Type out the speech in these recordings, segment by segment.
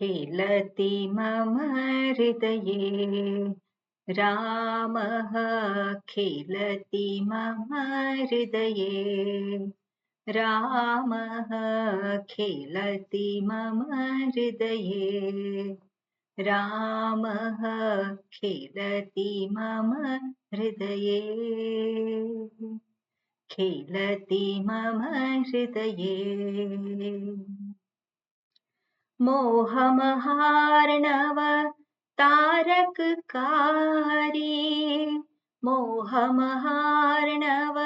खेलति मम हृदये रामः खेलति मम हृदये रामः खेलति मम हृदये रामः खेलति मम हृदये खेलति मम हृदये मोहमहार्णव तारककारी मोहमहार्णव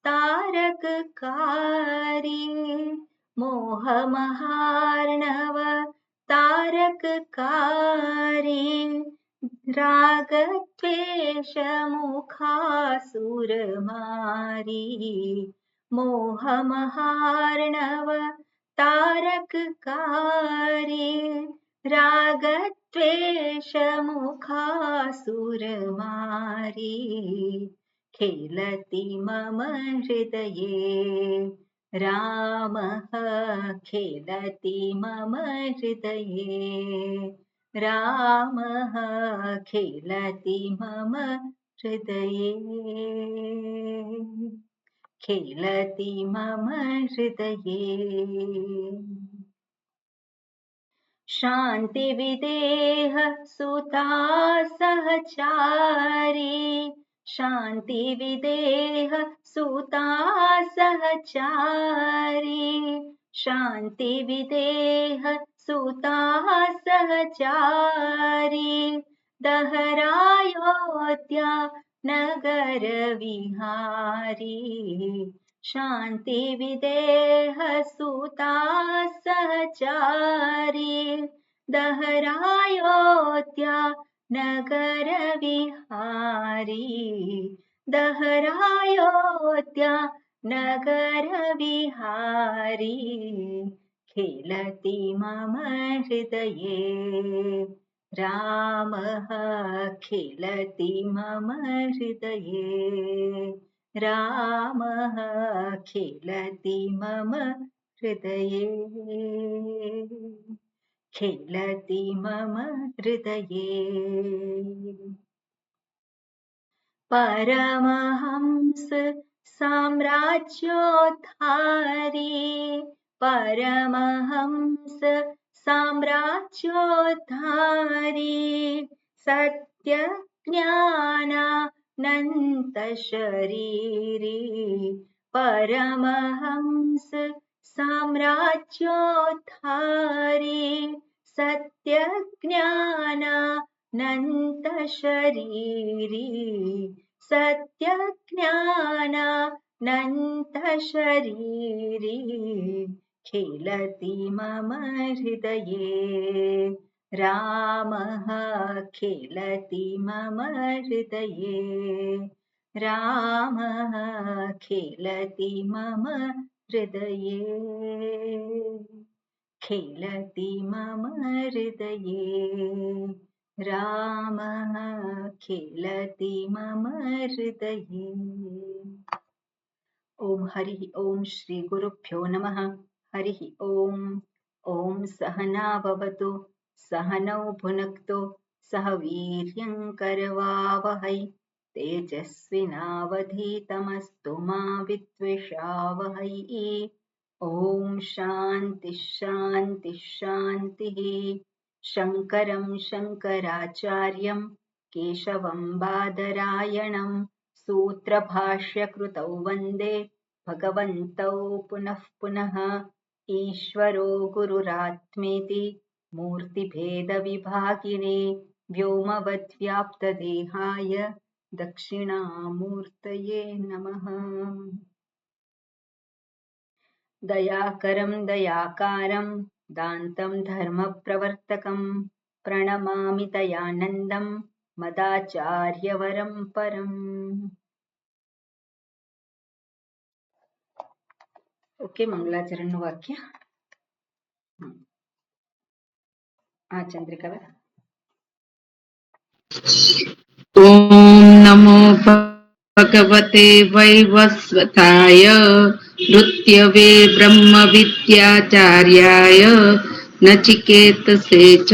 तारककारी मोहमहार्णव तारककारी रागद्वेषमुखासुरमारी मोहमहार्णव तारककारी रागद्वेषमुखासुरमारी खेलति मम हृदये रामः खेलति मम हृदये रामः खेलति मम हृदये खेलति मम हृदये शान्तिविदेह सुता सहचारी शान्तिविदेह सुता सहचारी शान्तिविदेह सुता सहचारी दहरायोध्या नगरविहारी शान्तिविदेह सुता सहचारी दहरायोध्या नगरविहारी दहरायोध्या नगरविहारी खेलति मम हृदये रामः खेलति मम हृदये रामः खेलति मम हृदये खेलति मम हृदये परमहंस साम्राज्योद्धारी परमहंस साम्राज्योद्धारी सत्यज्ञानानन्तशरीरी परमहंस साम्राज्योद्धारी सत्यज्ञानानन्तशरीरी सत्यज्ञानानन्तशरीरी खेलति मम हृदये रामः खेलति मम हृदये रामः खेलति मम हृदये खेलति मम हृदये रामः खेलति मम हृदये। ओम हरि ओम श्री गुरुभ्यो नमः। हरि ओम। ओम सहना भवतु सहनौ भुनक्तु सह वीर्यं करवावहै तेजस्विनावधीतमस्तु मा विद्विषावहै। ओम शांति शांति शांतिः। शंकरं शंकराचार्यं केशवं बादरायणं सूत्रभाष्यकृतौ वन्दे भगवन्तौ पुनः पुनः। ईश्वरो गुरुरात्मेति मूर्तिभेदविभागिने व्योमवद्व्याप्तदेहाय दक्षिणामूर्तये नमः। दयाकरं दयाकारं दान्तं धर्मप्रवर्तकं प्रणमामि दयानन्दं मदाचार्यवरं परम्। ओके, मंगलाचरण वाक्य आ चंद्रिका। ओम नमो भगवते वैवस्वताय नृत्यवे ब्रह्म विद्याचार्याय नचिकेतसे च।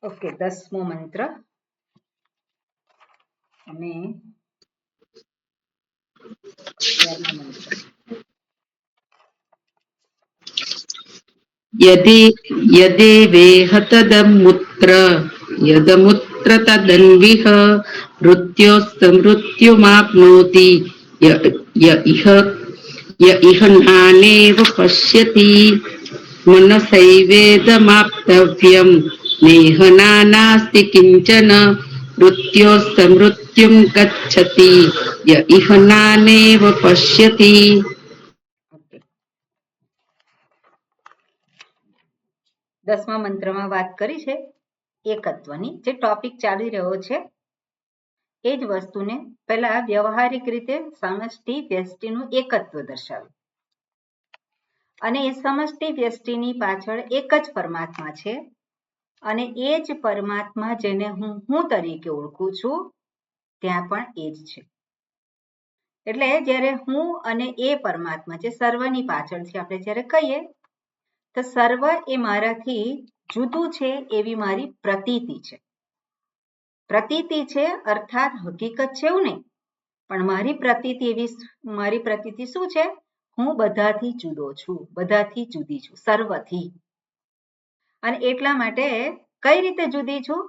ઓકે, 10મો મંત્ર અને 11મો મંત્ર. यदेवेह तदमुत्र यदमुत्र तदन्विह मृत्योस्तमृत्युमाप्नोति य इह नानेव पश्यति मनसैवेदमाप्तव्यं नेह नानास्ति किञ्चन मृत्योस्तमृत्युं गच्छति य इह नानेव पश्यति। ઓકે, 10મા મંત્રમાં વાત કરી છે એકત્વની. જે ટોપિક ચાલી રહ્યો છે એ જ વસ્તુને પહેલા વ્યવહારિક રીતે સમષ્ટિ વ્યષ્ટિનું એકત્વ દર્શાવ્યું અને એ સમષ્ટિ વ્યષ્ટિની પાછળ એક જ પરમાત્મા છે અને એ જ પરમાત્મા જેને હું તરીકે ઓળખું છું ત્યાં પણ એ જ છે. એટલે જ્યારે હું અને એ પરમાત્મા જે સર્વની પાછળ છે આપણે જ્યારે કહીએ તો સર્વ એ મારાથી જુદું છે એવી મારી પ્રતીતિ છે. પ્રતીતિ છે અર્થાત હકીકત છે એવું નહીં, પણ મારી પ્રતીતિ શું છે? હું બધાથી જુદો છું, બધાથી જુદી છું, સર્વથી. અને એટલા માટે કઈ રીતે જુદી છું?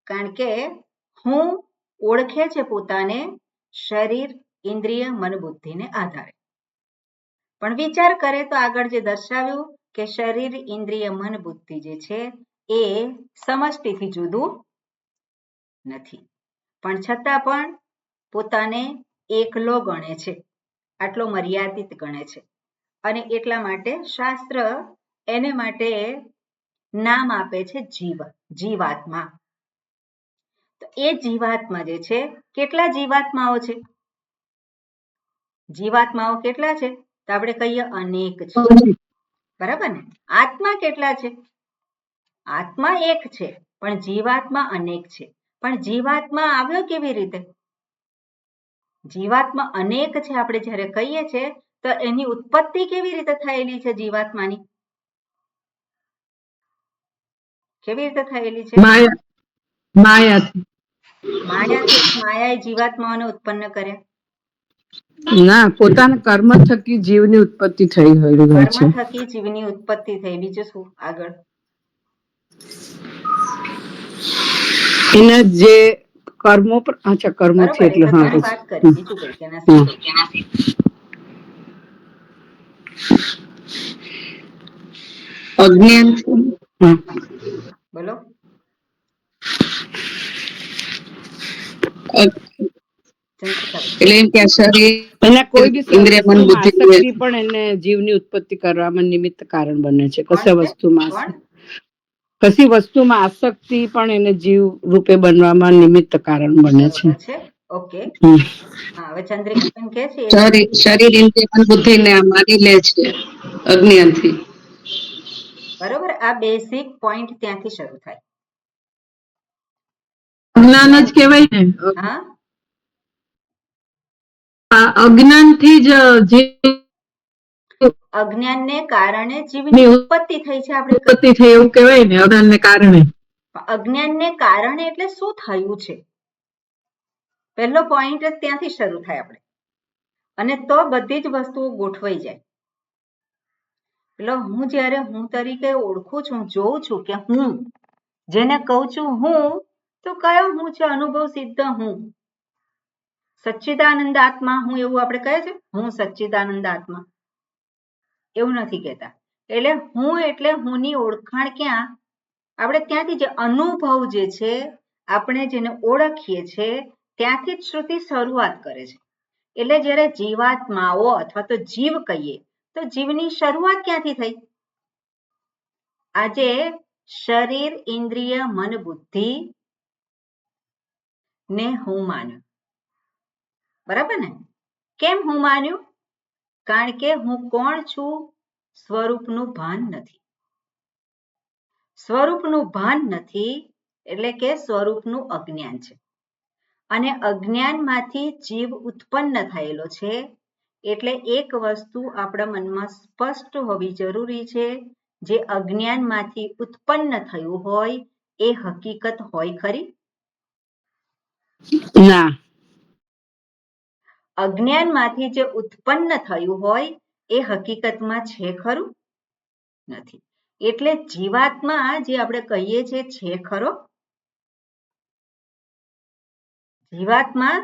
કારણ કે હું ઓળખે છે પોતાને શરીર, ઇન્દ્રિય, મન, બુદ્ધિને આધારે. પણ વિચાર કરે તો આગળ જે દર્શાવ્યું કે શરીર, ઇન્દ્રિય, મન, બુદ્ધિ જે છે એ સમષ્ટિથી જુદું નથી, પણ છતાં પણ પોતાને એકલો ગણે છે, આટલો મર્યાદિત ગણે છે. અને એટલા માટે શાસ્ત્ર એને માટે નામ આપે છે જીવાત્મા. તો એ જીવાત્મા જે છે, કેટલા જીવાત્માઓ છે? જીવાત્માઓ કેટલા છે? તો આપણે કહીએ અનેક છે, બરાબર ને? આત્મા કેટલા છે? આત્મા એક છે, પણ જીવાત્મા અનેક છે. પણ જીવાત્મા આવ્યો કેવી રીતે? જીવાત્મા અનેક છે આપણે જ્યારે કહીએ છીએ તો એની ઉત્પત્તિ કેવી રીતે થયેલી છે? જીવાત્માની કેવી રીતે થયેલી છે? માયાથી. માયાએ જીવાત્માઓને ઉત્પન્ન કર્યા? ના, પોતાના કર્મ થકી જીવની ઉત્પત્તિ થઈ હોય છે. કર્મ થકી જીવની ઉત્પત્તિ થઈ. બીજું શું આગળ? એના જે કર્મો પર કર્મથી એટલે હા વાત કરી. બીજું કઈ કેના અજ્ઞાન. બોલો. એટલે એમ કે શરીર એના કોઈ બી ઇન્દ્રિય મન બુદ્ધિ પણ એને જીવની ઉત્પત્તિ કરવામાં નિમિત્ત કારણ બને છે. કશી વસ્તુમાં આસક્તિ પણ એને જીવ રૂપે બનવામાં નિમિત્ત કારણ બને છે. ઓકે, હા. હવે ચંદ્રિકાબેન કહે છે શરીર ઇન્દ્રિય મન બુદ્ધિને માની લે છે અજ્ઞાનથી. બરોબર. આ બેઝિક પોઈન્ટ ત્યાંથી શરૂ થાય. અજ્ઞાન જ કહેવાય ને. હા, અજ્ઞાનથી જ જે અજ્ઞાનને કારણે જીવની ઉત્પત્તિ થઈ છે. આપણે ઉત્પત્તિ થઈ એવું કહેવાય ને, અજ્ઞાનને કારણે. અજ્ઞાનને કારણે એટલે શું થયું છે? પહેલો પોઈન્ટ જ ત્યાંથી શરૂ થાય આપણે, અને તો બધી જ વસ્તુઓ ગોઠવાઈ જાય. એટલે હું જ્યારે હું તરીકે ઓળખું છું, જોઉં છું કે હું જેને કહું છું હું, તો કયો હું છે? અનુભવ સિદ્ધ હું, સચ્ચિદાનંદ આત્મા હું, એવું આપણે કહે છે. હું સચ્ચિદાનંદ આત્મા એવું નથી કહેતા. એટલે હું એટલે હુંની ઓળખાણ ક્યાં? આપણે ત્યાંથી જે અનુભવ જે છે, આપણે જેને ઓળખીએ છીએ ત્યાંથી જ શ્રુતિ શરૂઆત કરે છે. એટલે જ્યારે જીવાત્માઓ અથવા તો જીવ કહીએ તો જીવની શરૂઆત ક્યાંથી થઈ? આજે શરીર, ઇન્દ્રિય, મન, બુદ્ધિ ને હું માન્યું, બરાબર ને? કેમ હું માન્યું? કારણ કે હું કોણ છું? સ્વરૂપનું ભાન નથી. સ્વરૂપનું ભાન નથી એટલે કે સ્વરૂપનું અજ્ઞાન છે, અને અજ્ઞાનમાંથી જીવ ઉત્પન્ન થયેલો છે. એટલે એક વસ્તુ આપણા મનમાં સ્પષ્ટ હોવી જરૂરી છે, જે અજ્ઞાનમાંથી ઉત્પન્ન થયું હોય એ હકીકત હોય ખરી? ના. અજ્ઞાનમાંથી જે ઉત્પન્ન થયું હોય એ હકીકતમાં છે ખરું? નથી. એટલે જીવાત્મા જે આપણે કહીએ છીએ છે ખરો? જીવાત્મા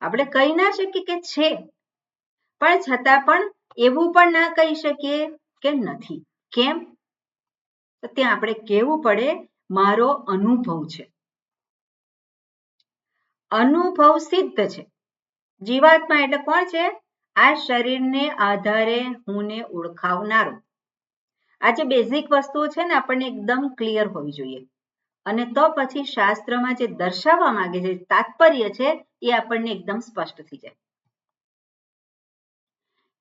આપણે કહી ના શકીએ કે છે, પણ છતાં પણ એવું પણ ના કહી શકીએ કે નથી. કેમ? તો ત્યાં આપણે કહેવું પડે મારો અનુભવ છે. અનુભવ સિદ્ધ છે. જીવાત્મા એટલે કોણ છે? આ શરીરને આધારે હુંને ઓળખાવનારો. આ જે બેઝિક વસ્તુઓ છે ને આપણને એકદમ ક્લિયર હોવી જોઈએ, અને તો પછી શાસ્ત્રમાં જે દર્શાવવા માંગે છે તાત્પર્ય છે એ આપણને એકદમ સ્પષ્ટ થઈ જાય.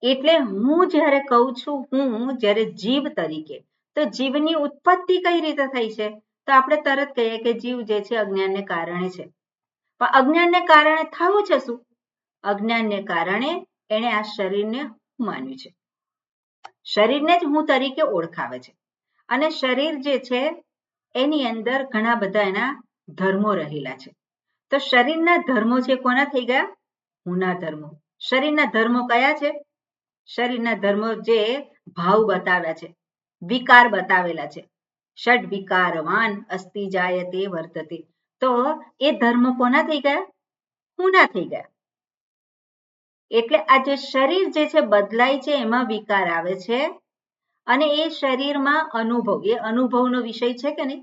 એટલે હું જ્યારે કહું છું હું જ્યારે જીવ તરીકે, તો જીવની ઉત્પત્તિ કઈ રીતે થઈ છે? તો આપણે તરત કહીએ કે જીવ જે છે અજ્ઞાનને કારણે છે. પણ અજ્ઞાનને કારણે થયું છે શું? અજ્ઞાનને કારણે એણે આ શરીરને માન્યું છે, શરીરને જ હું તરીકે ઓળખાવે છે. અને શરીર જે છે એની અંદર ઘણા બધા એના ધર્મો રહેલા છે. તો શરીરના ધર્મો છે કોના થઈ ગયા? હુંના ધર્મો. શરીરના ધર્મો કયા છે? શરીરના ધર્મો જે ભાવ બતાવ્યા છે, વિકાર બતાવેલા છે. ષડ વિકારવાન અસ્તિ જાયતે વર્તતે. તો એ ધર્મ કોના થઈ ગયા? હુંના થઈ ગયા. એટલે આ જે શરીર જે છે બદલાય છે, એમાં વિકાર આવે છે, અને એ શરીરમાં અનુભવ, એ અનુભવનો વિષય છે કે નહીં?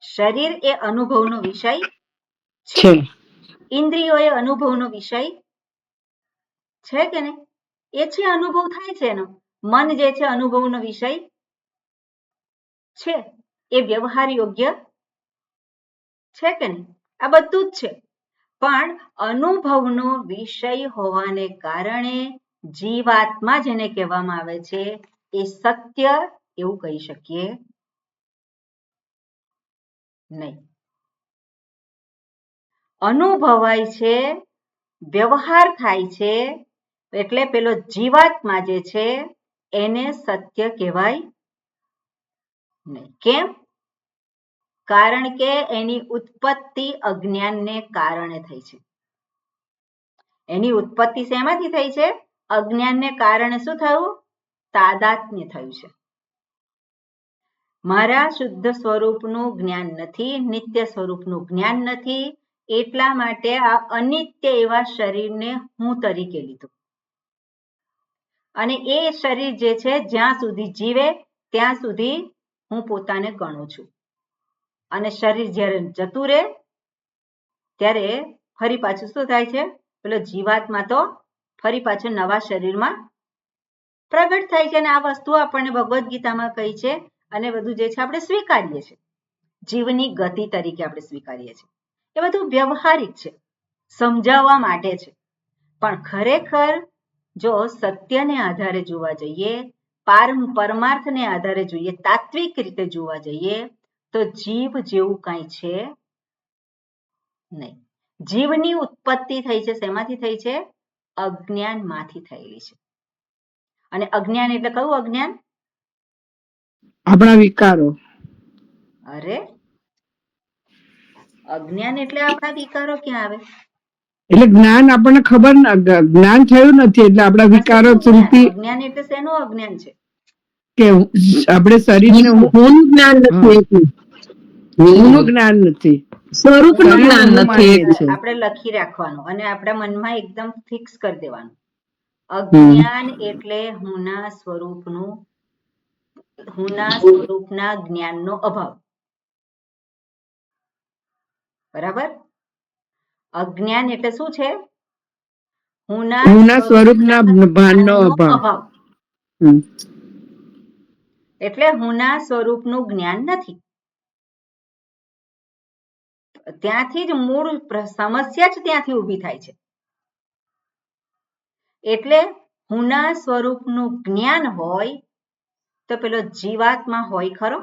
શરીર એ અનુભવનો વિષય છે. ઇન્દ્રિયો એ અનુભવનો વિષય છે કે નહીં? એ છે અનુભવ થાય છે એનો. મન જે છે અનુભવનો વિષય છે, એ વ્યવહાર યોગ્ય છે કે નહીં? આ બધું જ છે. પણ અનુભવનો વિષય હોવાને કારણે જીવાત્મા જેને કહેવામાં આવે છે એ સત્ય એવું કહી શકીએ નહીં. અનુભવાય છે, વ્યવહાર થાય છે, એટલે પેલો જીવાત્મા જે છે એને સત્ય કહેવાય નહીં. કેમ? કારણ કે એની ઉત્પત્તિ અજ્ઞાનને કારણે થઈ છે. એની ઉત્પત્તિ શેમાંથી થઈ છે? અજ્ઞાનને કારણે શું થયું? તાદાત્મ્ય થયું છે. મારા શુદ્ધ સ્વરૂપનું જ્ઞાન નથી, નિત્ય સ્વરૂપનું જ્ઞાન નથી, એટલા માટે આ અનિત્ય એવા શરીરને હું તરીકે લીધું. અને એ શરીર જે છે જ્યાં સુધી જીવે ત્યાં સુધી હું પોતાને ગણું છું. અને શરીર જ્યારે જતું રહે ત્યારે ફરી પાછું શું થાય છે? પેલો જીવાત્મા તો ફરી પાછું નવા શરીરમાં પ્રગટ થાય છે. અને આ વસ્તુ આપણને ભગવદ્ ગીતામાં કહી છે, અને બધું જે છે આપણે સ્વીકારીએ છીએ. જીવની ગતિ તરીકે આપણે સ્વીકારીએ છીએ. એ બધું વ્યવહારિક છે, સમજાવવા માટે છે. પણ ખરેખર જો સત્યને આધારે જોવા જઈએ, પરમાર્થને આધારે જોઈએ, તાત્વિક રીતે જોવા જઈએ, તો જીવ જેવું કાંઈ છે નહીં. જીવની ઉત્પત્તિ થઈ છે શેમાંથી થઈ છે? અજ્ઞાનમાંથી થયેલી છે. અને અજ્ઞાન એટલે કયું અજ્ઞાન? આપણા વિકારો. અરે અજ્ઞાન એટલે આપણા વિકારો ક્યાં આવે? એટલે જ્ઞાન આપણને ખબર, જ્ઞાન થયું નથી એટલે આપણા વિકારો અજ્ઞાન એટલે શેનું અજ્ઞાન છે? કે આપણે શરીરને હું જ્ઞાન નથી, હું જ્ઞાન નથી, સ્વરૂપનું જ્ઞાન નથી. આપણે લખી રાખવાનું અને આપણા મનમાં એકદમ ફિક્સ કરી દેવાનું. અજ્ઞાન એટલે હુંના સ્વરૂપના જ્ઞાનનો અભાવ. બરાબર? અજ્ઞાન એટલે શું છે? હુંના સ્વરૂપના ભાનનો અભાવ. એટલે હુંના સ્વરૂપનું જ્ઞાન નથી. ત્યાંથી જ મૂળ સમસ્યા જ ત્યાંથી ઊભી થાય છે. એટલે હુંના સ્વરૂપનું જ્ઞાન હોય તો પેલો જીવાત્મા હોય ખરો?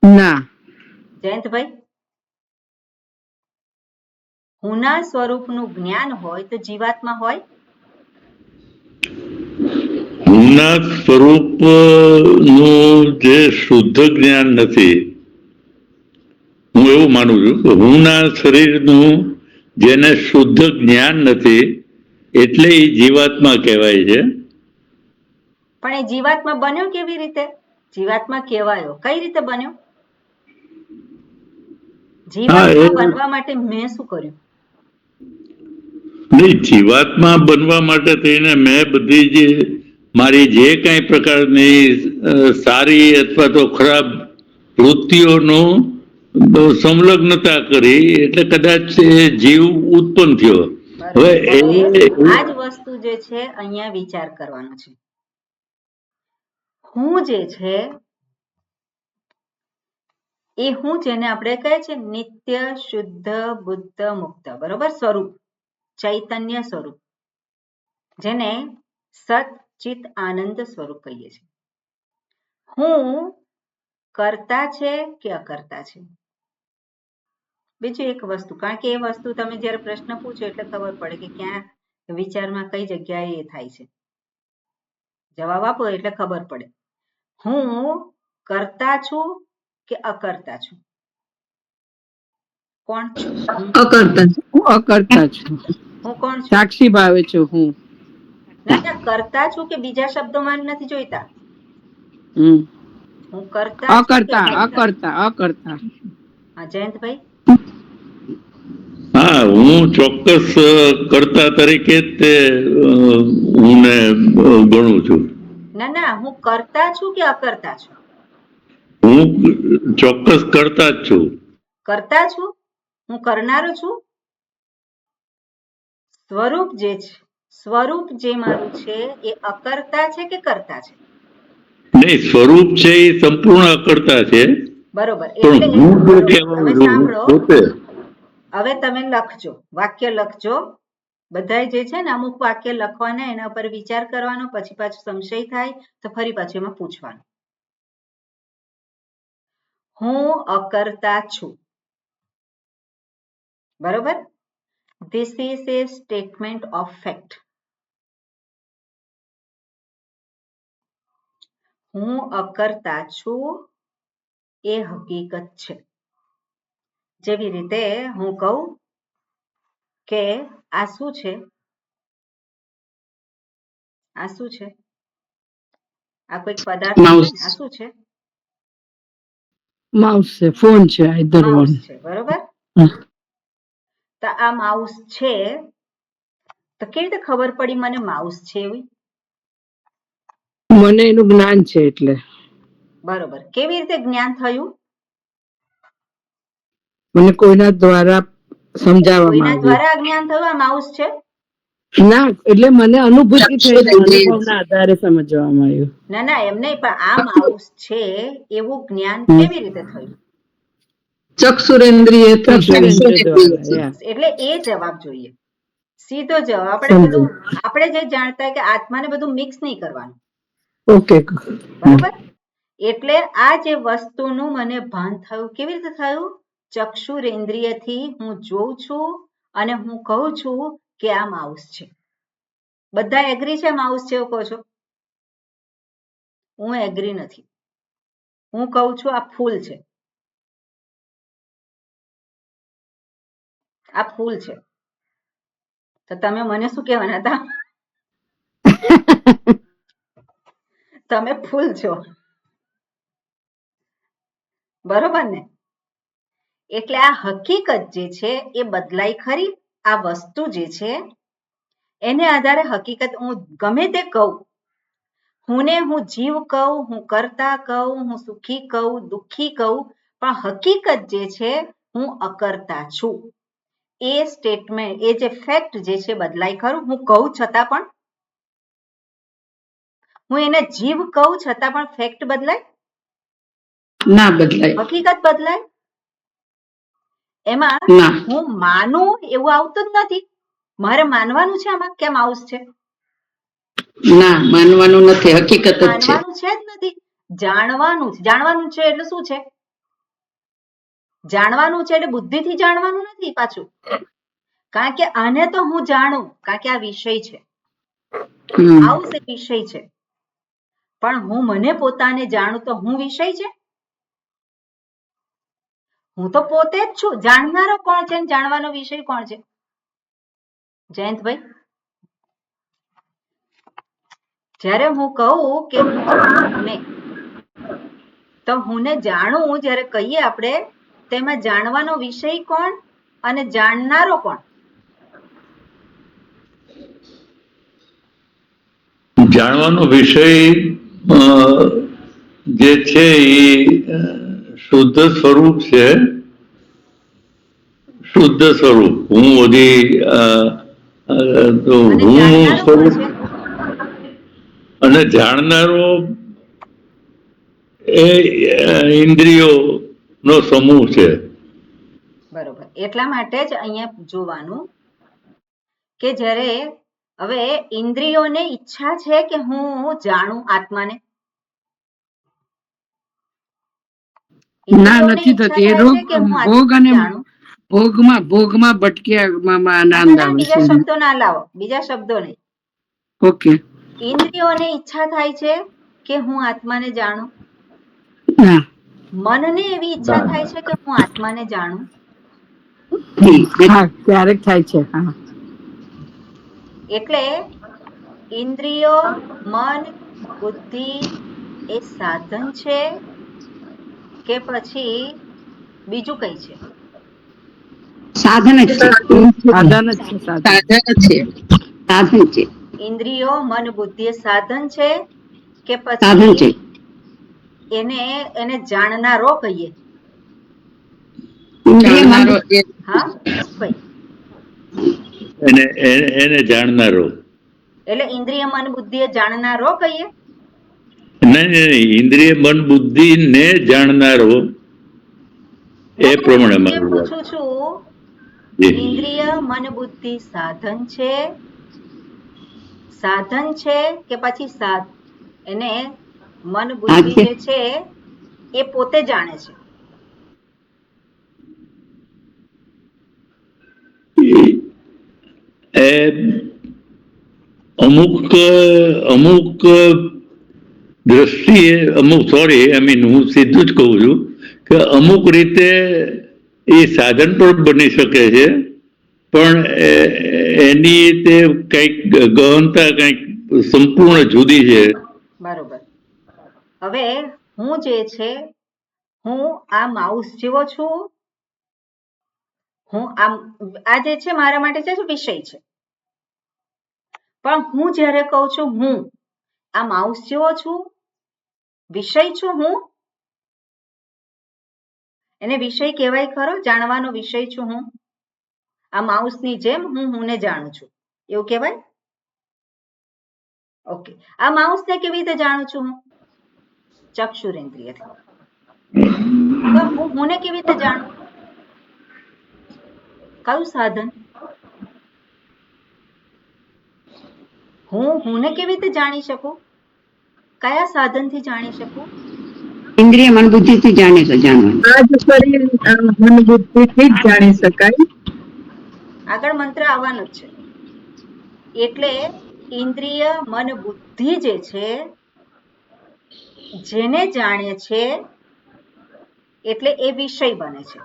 ના. જયંતભાઈ, હુંના સ્વરૂપનું જ્ઞાન હોય તો જીવાત્મા હોય? હુંના સ્વરૂપનું જે શુદ્ધ જ્ઞાન નથી, હું એવું માનું છું કે હુંના શરીરનું જેને શુદ્ધ જ્ઞાન નથી એટલે એ જીવાત્મા કહેવાય છે. પણ એ જીવાત્મા બન્યો કેવી રીતે? જીવાત્મા કહેવાયો કઈ રીતે બન્યો? જીવાત્મા બનવા માટે મેં શું કર્યું? નહીં, જીવાત્મા બનવા માટે થઈને મેં બધી જે મારી જે કઈ પ્રકારની સારી અથવા તો ખરાબ વૃત્તિઓનું સંલગ્નતા કરી એટલે કદાચ જીવ ઉત્પન્ન થયો. હવે આ જ વસ્તુ જે છે અહીંયા વિચાર કરવાનો છે. હું જે છે એ હું જેને આપણે કહે છે નિત્ય શુદ્ધ બુદ્ધ મુક્ત, બરોબર, સ્વરૂપ, ચૈતન્ય સ્વરૂપ, જેને સત ચિત આનંદ સ્વરૂપ કહીએ છીએ. હું કરતા છે કે અકર્તા છે? બીજું એક વસ્તુ, કારણ કે એ વસ્તુ તમે જ્યારે પ્રશ્ન પૂછો એટલે ખબર પડે કે ક્યાં વિચારમાં કઈ જગ્યાએ એ થાય છે. જવાબ આપો એટલે ખબર પડે. હું કરતા છું કે અકર્તા છું? કોણ છું? અકર્તા છું. હું કોણ છું? સાક્ષી ભાવે છું હું. ના, કરતા છું કે બીજા શબ્દોમાં નથી જોઈતા. હું કરતા અકર્તા. હા, જયંતભાઈ. હા, હું ચોક્કસ કર્તા તરીકે જ તે હુંને ગણું છું. ના, હું કરતા છું કે અકર્તા છું? હું ચોક્કસ કરતા જ છું. કરતા છું? હું કરનારો છું? સ્વરૂપ જે મારું છે એ અકર્તા છે કે કરતા છે? નહીં, સ્વરૂપ છે એ સંપૂર્ણ અકર્તા છે. બરોબર. એટલે હું જે તમે સાંભળો, હવે તમે લખજો, વાક્ય લખજો. બધા જે છે ને અમુક વાક્ય લખવાના, એના પર વિચાર કરવાનો, પછી પાછું સંશય થાય તો ફરી પાછું એમાં પૂછવાનું. હું અકર્તા છું, બરોબર. This is a statement of fact. હું અકર્તા છું એ હકીકત છે. જેવી રીતે હું કહું કે આ શું છે? આ શું છે? આ કોઈક પદાર્થ છે. આ શું છે? માઉસ છે, ફોન છે, માઉસ છે, બરોબર. તો આ માઉસ છે તો કેવી રીતે ખબર પડી મને માઉસ છે એવી? મને એનું જ્ઞાન છે એટલે. બરોબર. કેવી રીતે જ્ઞાન થયું? મને કોઈના દ્વારા સમજાવવામાં કોઈના દ્વારા જ્ઞાન થયું આ માઉસ છે? ના, એટલે મને અનુભૂતિ થઈ, અનુભવના આધારે સમજવામાં આવ્યું. ના, એમ નહીં, પણ આ માઉસ છે એવું જ્ઞાન કેવી રીતે થયું? ચક્ષુરેન્દ્રિય. એટલે એ જવાબ જોઈએ, સીધો જવાબ. આપણે જે જાણતા કે આત્માને બધું મિક્સ નહીં કરવાનું. ઓકે, બરાબર. એટલે આ જે વસ્તુનું મને ભાન થયું, કેવી રીતે થયું? ચક્ષુરેન્દ્રિયથી હું જોઉં છું અને હું કહું છું કે આ માઉસ છે. બધા એગ્રી છે માઉસ છે એવું કહો છો? હું એગ્રી નથી. હું કહું છું આ ફૂલ છે. આ ફૂલ છે. તો તમે મને શું કહેવાના હતા? તમે ફૂલ છો, બરોબર ને? એટલે આ હકીકત જે છે એ બદલાય ખરી. આ વસ્તુ જે છે એને આધારે હકીકત હું ગમે તે કહું, હું જીવ કહું, હું કરતા કહું, હું સુખી કહું, દુઃખી કહું, પણ હકીકત જે છે હું અકર્તા છું. એ સ્ટેટમેન્ટ, એ જે ફેક્ટ જે છે બદલાય ખરું? હું કહું છતાં પણ, હું એને જીવ કહું છતાં પણ ફેક્ટ બદલાય? ના બદલાય. હકીકત બદલાય? એમાં હું માનું એવું આવતું જ નથી. મારે માનવાનું છે આમાં કે માઉસ છે? ના, માનવાનું નથી, હકીકત જ છે. માનવાનું છે જ નથી, જાણવાનું છે. જાણવાનું છે એટલે શું છે? જાણવાનું છે એટલે બુદ્ધિથી જાણવાનું નથી. પાછું કારણ કે આને તો હું જાણું, કારણ કે આ વિષય છે, હમ. આવું છે વિષય છે, પણ હું મને પોતાને જાણું તો હું વિષય છે? હું તો પોતે જ છું. જાણનારો કોણ છે, જાણવાનો વિષય કોણ છે? જયંતભાઈ, જ્યારે હું કહું કે હું જાણું હુંને, તો હુંને જાણું જ્યારે કહીએ આપણે, તેમાં જાણવાનો વિષય કોણ અને જાણનારો કોણ? જાણવાનો વિષય જે છે એ શુદ્ધ સ્વરૂપ છે. શુદ્ધ સ્વરૂપ હું બધી તો અને હું જાણનારો કોણ સ્વરૂપ, છે? અને જાણનારો એ ઇન્દ્રિયો નો સમૂહ છે. બરોબર. એટલા માટે જ અહીંયા જોવાનું કે જ્યારે હવે ઇન્દ્રિયોને ઈચ્છા છે કે હું જાણું આત્માને? ના, ઇન્દ્રિયોને નથી ઈચ્છા થતી. એ થાય રોગ છે કે હું ભોગ આત્માને અને જાણું? ભોગમાં ભટક્યામાં આનંદ ના, આવે બીજા છે. શબ્દો ના લાવો, બીજા શબ્દો નહીં. ઓકે. ઇન્દ્રિયોને ઈચ્છા થાય છે કે હું આત્માને જાણું? ના. મનને એવી ઈચ્છા થાય છે કે હું આત્માને જાણું? હા, ક્યારેક થાય છે. હા. એટલે ઇન્દ્રિયો, મન, બુદ્ધિ એ સાધન છે કે પછી બીજું કઈ છે? સાધન જ છે. સાધન જ છે. સાધન છે. ઇન્દ્રિયો, મન, બુદ્ધિ એ સાધન છે કે સાધન છે. પછી એને જાણનારો કહીએ? જાણનારો હા ભાઈ, એને જાણનારો. એટલે ઇન્દ્રિય, મન, બુદ્ધિ એ જાણનારો કહીએ? નહીં, ઇન્દ્રિય મન બુદ્ધિ ને જાણનારો એ પ્રમાણે હું મારું વાત. પૂછું છું, જી. ઇન્દ્રિય, મન, બુદ્ધિ સાધન છે કે પછી એને મન બુદ્ધિ જે છે એ પોતે જાણે છે? એ અમુક દ્રષ્ટિએ હું સીધું જ કહું છું કે અમુક રીતે એ સાધન પણ બની શકે છે, પણ એની તે કંઈક ગહનતા કંઈક સંપૂર્ણ જુદી છે. બરોબર. હવે હું જે છે, હું આ માઉસ જેવો છું, હું આ જે છે મારા માટે છે વિષય છે, પણ હું જ્યારે કહું છું હું આ માઉસ જેવો છું, વિષય છું હું? એને વિષય કહેવાય ખરો? જાણવાનો વિષય છું હું? આ માઉસની જેમ હુંને જાણું છું, એવું કહેવાય? ઓકે. આ માઉસને કેવી રીતે જાણું છું હું? ચક્ષુરેન્દ્રિયથી. તો હુંને કેવી રીતે જાણું? કયું સાધન? હુંને કેવી રીતે જાણી શકું? કયા સાધનથી જાણી શકું? ઇન્દ્રિય મન બુદ્ધિ થી જાણવાનું. મન બુદ્ધિ થી જ જાણી શકાય. આગળ મંત્ર આવવાનો જ છે. એટલે ઇન્દ્રિય, મન, બુદ્ધિ જે છે, જેને જાણે છે એટલે એ વિષય બને છે.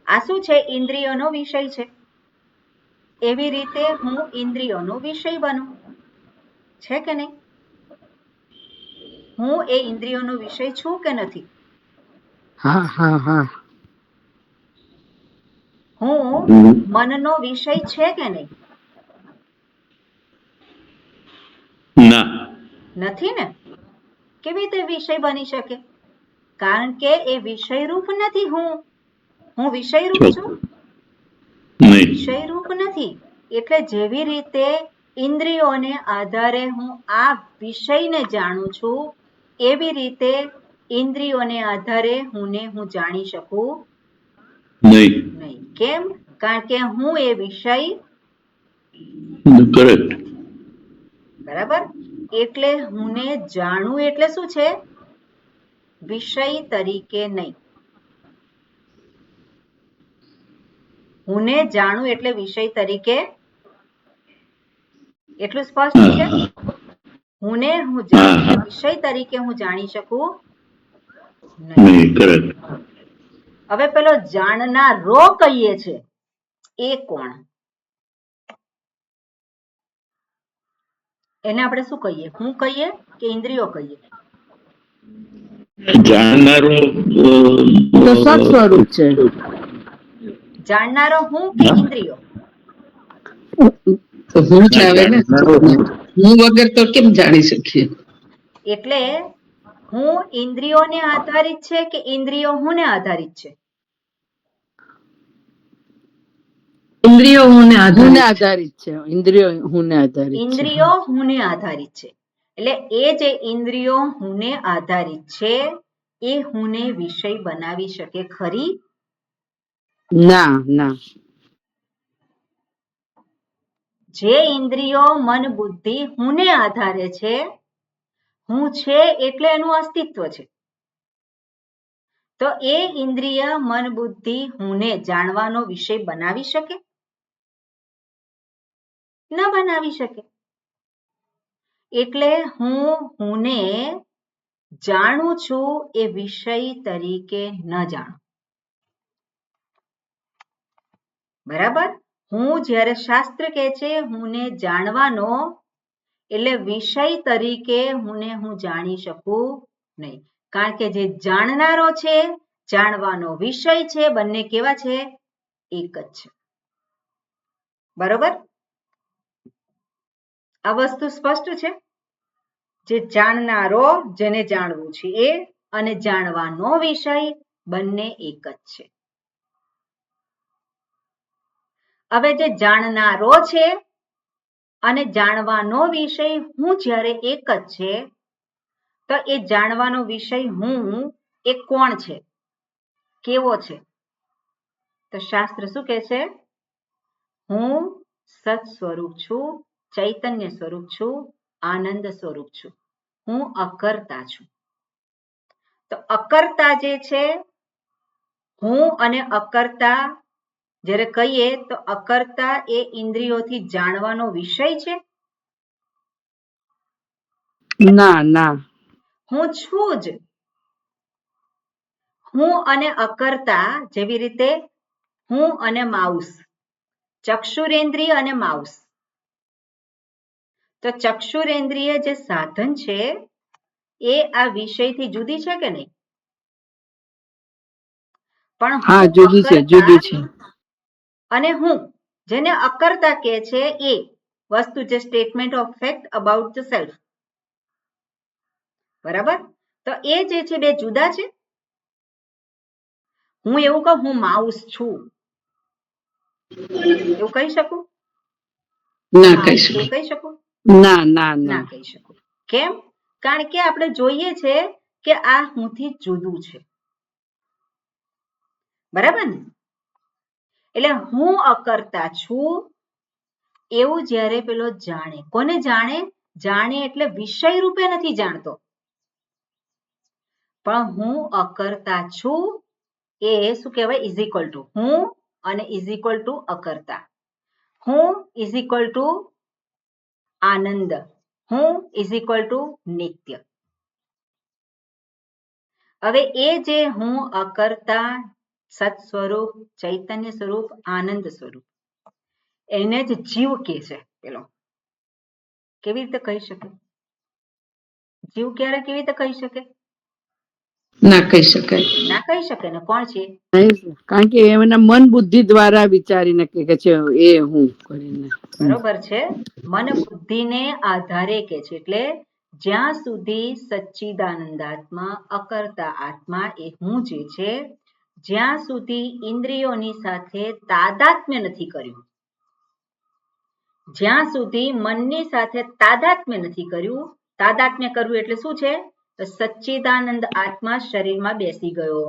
આ શું છે? ઇન્દ્રિયોનો વિષય છે. એવી રીતે હું ઇન્દ્રિયોનો વિષય બનું, છે કે નહીં? હું એ ઇન્દ્રિયોનો વિષય છું કે નથી? હા, હા, હા. હું મનનો વિષય છે કે નહીં? ના, નથી ને. કેવી રીતે વિષય બની શકે? કારણ કે એ વિષય રૂપ નથી. હું વિષય રૂપ છું? વિષય રૂપ નથી. એટલે જેવી રીતે ઇન્દ્રિયોને આધારે હું આ વિષયને જાણું છું, એવી રીતે ઇન્દ્રિયોને આધારે હું જાણી શકું નહીં. કેમ? કારણ કે હું એ વિષય કરેક્ટ. બરાબર. એટલે હુંને જાણવું એટલે શું છે? વિષય તરીકે નહીં. હુંને જાણું એટલે વિષય તરીકે, એટલું સ્પષ્ટ છે. હુંને હું જાણું એટલે વિષય તરીકે હું જાણી શકું નહીં. હવે પેલો જાણનારો કહીએ છે એ કોણ? એને આપણે શું કહીએ? હું કહીએ કે ઇન્દ્રિયો કહીએ? જાણનારો તો સત સ્વરૂપ છે. જાણનારો હું કે ઇન્દ્રિયો? હું જ આવે ને, હું વગર તો કેમ જાણી શકીએ? એટલે હું ઇન્દ્રિયોને આધારિત છે કે ઇન્દ્રિયો હુંને આધારિત છે? ઇન્દ્રિયો હુંને આધારિત છે. ઇન્દ્રિયો હુંને આધારિત છે. ઇન્દ્રિયો હુંને આધારિત છે. એટલે એ જે ઇન્દ્રિયો હુંને આધારિત છે એ હુંને વિષય બનાવી શકે ખરી? ના ના. જે ઇન્દ્રિયો મન બુદ્ધિ હુંને આધારે છે, હું છે એટલે એનું અસ્તિત્વ છે, તો એ ઇન્દ્રિય મન બુદ્ધિ હુંને જાણવાનો વિષય બનાવી શકે? ન બનાવી શકે. એટલે હુંને જાણું છું એ વિષય તરીકે ન જાણું. બરાબર? હું જ્યારે શાસ્ત્ર કહે છે હુંને જાણવાનો, એટલે વિષય તરીકે હુંને હું જાણી શકું નહીં. કારણ કે જે જાણનારો છે, જાણવાનો વિષય છે, બંને કેવા છે? એક જ છે. બરોબર? આ વસ્તુ સ્પષ્ટ છે. જે જાણનારો, જેને જાણવું છે એ, અને જાણવાનો વિષય બંને એક જ છે. હવે જે જાણનારો છે અને જાણવાનો વિષય હું જ્યારે એક જ છે, તો એ જાણવાનો વિષય હું એ કોણ છે? કેવો છે? તો શાસ્ત્ર શું કહે છે? હું સત સ્વરૂપ છું, ચૈતન્ય સ્વરૂપ છું, આનંદ સ્વરૂપ છું, હું અકર્તા છું. તો અકર્તા જે છે, હું અને અકર્તા જ્યારે કહીએ તો અકર્તા એ ઇન્દ્રિયોથી જાણવાનો વિષય છે? ના ના. હું છું જ. હું અને અકર્તા, જેવી રીતે હું અને માઉસ, ચક્ષુરેન્દ્રિય અને માઉસ. તો ચક્ષુરેન્દ્રિય જે સાધન છે એ આ વિષયથી જુદી છે કે નહીં? પણ હા, જુદી છે, જુદી છે. અને હું જેને અકર્તા કહે છે એ વસ્તુ, જે statement of fact about the self. બરાબર? તો એ જે છે બે જુદા છે. હું એવું કહું હું માઉસ છું, એવું કહી શકું? ના કહી શકું. એવું કહી શકું? ના ના ના કહી શકું. કેમ? કારણ કે આપણે જોઈએ છે કે આ હુંથી જુદું છે. બરાબર ને? એટલે હું અકર્તા છું એવું જ્યારે પેલો જાણે. કોને જાણે? જાણે એટલે વિષય રૂપે નથી જાણતો, પણ હું અકર્તા છું એ શું કહેવાય? ઇઝ ઇક્વલ ટુ હું અને ઇઝ ઇક્વલ ટુ અકર્તા. હું ઇઝ ઇક્વલ ટુ આનંદ, હું ઇઝ ઇક્વલ ટુ નિત્ય. હવે એ જે હું અકર્તા, સત સ્વરૂપ, ચૈતન્ય સ્વરૂપ, આનંદ સ્વરૂપ, એને જ જીવ કહે છે. પેલો કેવી રીતે કહી શકે? જીવ ક્યારે કેવી રીતે કહી શકે? ના કહી શકાય. ના કહી શકે ને. કોણ છે? કારણ કે એના મન બુદ્ધિ દ્વારા વિચારીને કે છે એ હું કરીને. બરોબર છે. મન બુદ્ધિને આધારે કે છે. એટલે જ્યાં સુધી સચ્ચિદાનંદાત્મા અકર્તા આત્મા એ હું જે છે, જ્યાં સુધી ઇન્દ્રિયોની સાથે તાદાત્મ્ય નથી કર્યું, જ્યાં સુધી મનની સાથે તાદાત્મ્ય નથી કર્યું. તાદાત્મ્ય કરવું એટલે શું છે? તો સચ્ચિદાનંદ આત્મા શરીરમાં બેસી ગયો.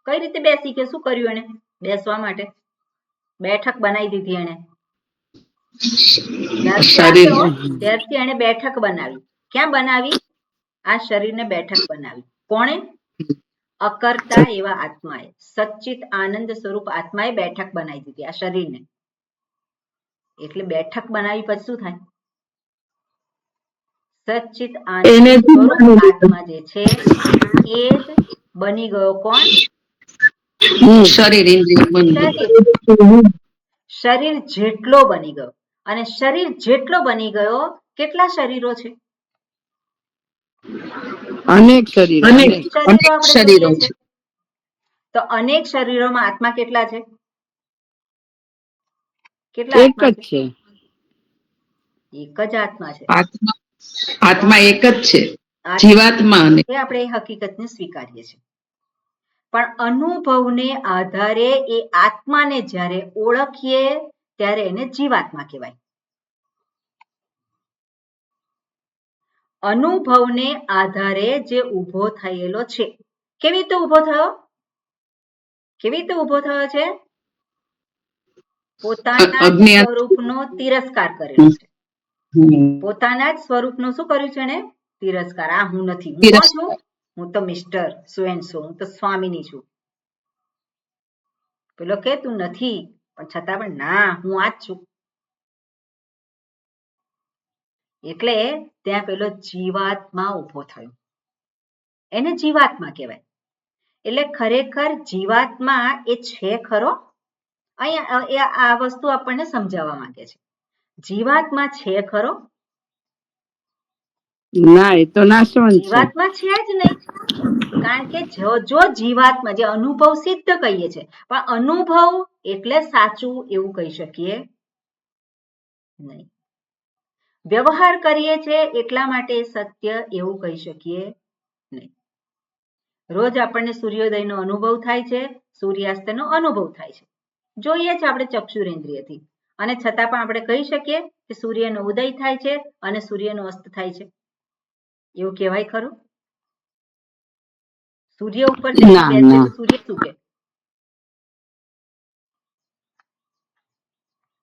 કઈ રીતે બેસી ગયો? શું કર્યું એને બેસવા માટે? બેઠક બનાવી દીધી એને. ત્યારથી એને બેઠક બનાવી. ક્યાં બનાવી? આ શરીરને બેઠક બનાવી. કોણે? અકર્તા એવા આત્માએ, સચ્ચિત આનંદ સ્વરૂપ આત્માએ બેઠક બનાવી દીધી આ શરીરને. એટલે બેઠક બનાવી પછી શું થાય? સચ્ચિત આનંદ સ્વરૂપ આત્મા જે છે એ જ બની ગયો કોણ? શરીર ઇન્દ્રિય બની શરીર જેટલો બની ગયો. અને શરીર જેટલો બની ગયો, કેટલા શરીરો છે? અનેક શરીરો આપણે જોઈએ છે. તો અનેક શરીરોમાં આત્મા કેટલા છે? કેટલા એક આત્મા જ છે? એક જ આત્મા છે. આત્મા એક જ છે, જીવાત્મા. આપણે એ હકીકતને સ્વીકારીએ છીએ. પણ અનુભવને આધારે એ આત્માને જ્યારે ઓળખીએ ત્યારે એને જીવાત્મા કહેવાય. અનુભવને આધારે જે ઊભો થયેલો છે. કેવી રીતે ઊભો થયો? કેવી રીતે ઊભો થયો છે? પોતાના સ્વરૂપનો તિરસ્કાર કરેલો છે. પોતાના જ સ્વરૂપનો શું કર્યું છે એને? તિરસ્કાર. આ હું નથી. હું કોણ છું? હું તો મિસ્ટર સો એન્ડ સો, હું તો સ્વામીની છું. પેલો કે તું નથી, પણ છતાં પણ ના, હું આ જ છું. એટલે ત્યાં પેલો જીવાત્મા ઊભો થયો. એને જીવાત્મા કહેવાય. એટલે ખરેખર જીવાત્મા એ છે ખરો? અહીંયા આ વસ્તુ આપણને સમજાવવા માંગે છે. જીવાત્મા છે ખરો? ના, એ તો નાશવંત છે. જીવાત્મા છે જ નહીં. કારણ કે જો જીવાત્મા, જે અનુભવ સિદ્ધ કહીએ છીએ, પણ અનુભવ એટલે સાચું એવું કહી શકીએ નહીં. વ્યવહાર કરીએ છીએ એટલા માટે સત્ય એવું કહી શકીએ નહીં. રોજ આપણને સૂર્યોદયનો અનુભવ થાય છે, સૂર્યાસ્તનો અનુભવ થાય છે. જોઈએ છે આપણે ચક્ષુરેન્દ્રિયથી, અને છતાં પણ આપણે કહી શકીએ કે સૂર્યનો ઉદય થાય છે અને સૂર્યનો અસ્ત થાય છે. એવું કહેવાય ખરું? સૂર્ય ઉપર જઈને બેસીએ તો સૂર્ય શું કે?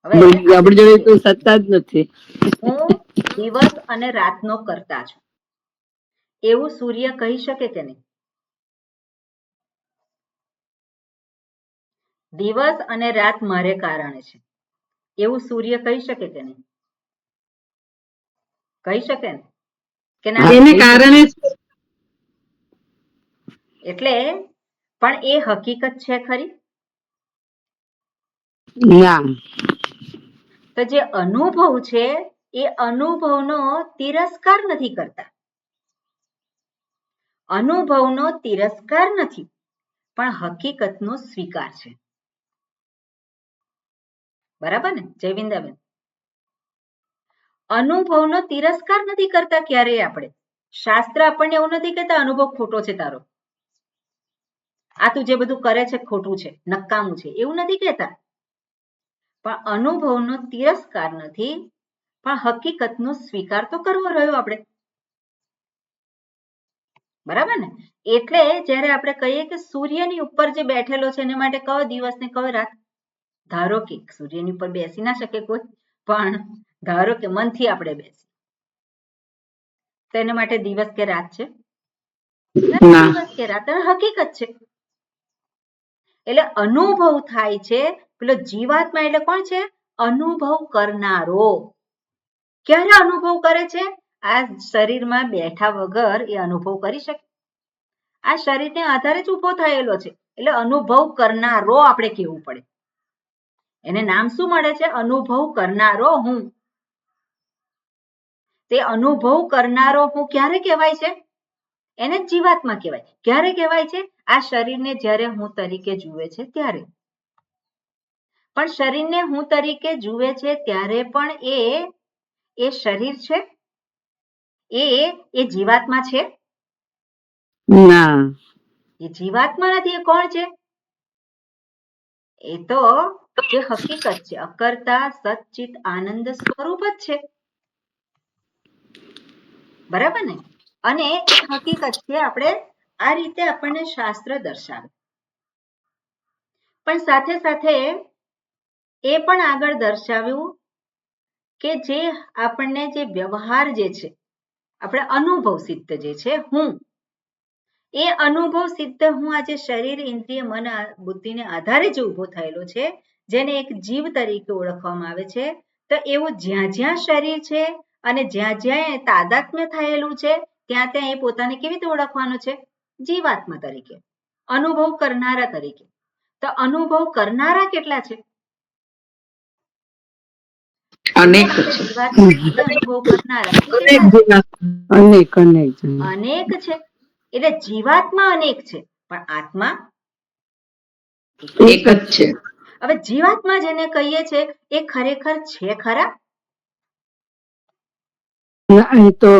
હવે આપણી જોડે કોઈ સત્તા જ નથી. હું દિવસ અને રાતનો કરતા છું એવું સૂર્ય કહી શકે કે નહીં? દિવસ અને રાત મારે કારણે છે એવું સૂર્ય કહી શકે કે નહીં? કહી શકે ને? કે ના, એને કારણે. એટલે પણ એ હકીકત છે ખરી? ના. તો જે અનુભવ છે એ અનુભવનો તિરસ્કાર નથી કરતા. અનુભવનો તિરસ્કાર નથી, પણ હકીકતનો સ્વીકાર છે. બરાબર ને જયવિંદાબેન? અનુભવનો તિરસ્કાર નથી કરતા ક્યારેય આપણે. શાસ્ત્ર આપણને એવું નથી કહેતા અનુભવ ખોટો છે તારો, આ તું જે બધું કરે છે ખોટું છે, નકામું છે, એવું નથી કહેતા. પણ અનુભવનો તિરસ્કાર નથી, પણ હકીકતનો સ્વીકાર તો કરવો રહ્યો આપણે. બરાબર ને? એટલે જ્યારે આપણે કહીએ કે સૂર્યની ઉપર જે બેઠેલો છે એને માટે કયો દિવસ ને કયો રાત? ધારો કે સૂર્યની ઉપર બેસી ના શકે કોઈ, પણ ધારો કે મનથી આપણે બેસી, તો એના માટે દિવસ કે રાત છે? દિવસ કે રાત હકીકત છે. એટલે અનુભવ થાય છે. પેલો જીવાત્મા એટલે કોણ છે? અનુભવ કરનારો. ક્યારે અનુભવ કરે છે? આ શરીરમાં બેઠા વગર એ અનુભવ કરી શકે? આ શરીરને આધારે જ ઉભો થયેલો છે, એટલે અનુભવ કરનારો આપણે કહેવું પડે. એને નામ શું મળે છે? અનુભવ કરનારો હું. તે અનુભવ કરનારો હું ક્યારે કહેવાય છે? એને જીવાત્મા કહેવાય. ક્યારે કહેવાય છે? આ શરીરને જ્યારે હું તરીકે જુએ છે ત્યારે. પણ શરીરને હું તરીકે જુએ છે ત્યારે પણ એ શરીર છે? એ જીવાત્મા છે? ના, એ જીવાત્મા નથી. એ કોણ છે? એ તો જે હકીકત છે, અકર્તા સચ્ચિત આનંદ સ્વરૂપ જ છે. બરાબર ને? અને એ હકીકત છે. આપણે આ રીતે આપણને શાસ્ત્ર દર્શાવે. પણ સાથે સાથે એ પણ આગળ દર્શાવ્યું કે જે આપણને જે વ્યવહાર જે છે, આપણે અનુભવ સિદ્ધ જે છે હું, એ અનુભવ સિદ્ધ હું આજે શરીર ઇન્દ્રિય મન બુદ્ધિને આધારે જે ઊભો થયેલો છે જેને એક જીવ તરીકે ઓળખવામાં આવે છે તો એવું જ્યાં જ્યાં શરીર છે અને જ્યાં જ્યાં તાદાત્મ્ય થયેલું છે ત્યાં ત્યાં એ પોતાને કેવી રીતે ઓળખવાનો છે જીવાત્મા તરીકે અનુભવ કરનારા તરીકે તો અનુભવ કરનારા કેટલા છે અનેક જીવાત્મા એ અનુભવ કરનારા એ અનેક કેટલા છે? અનેક છે એટલે જીવાત્મા અનેક છે પણ આત્મા એક જ છે. હવે જીવાત્મા જેને કહીએ છે એ ખરેખર છે ખરા એ તો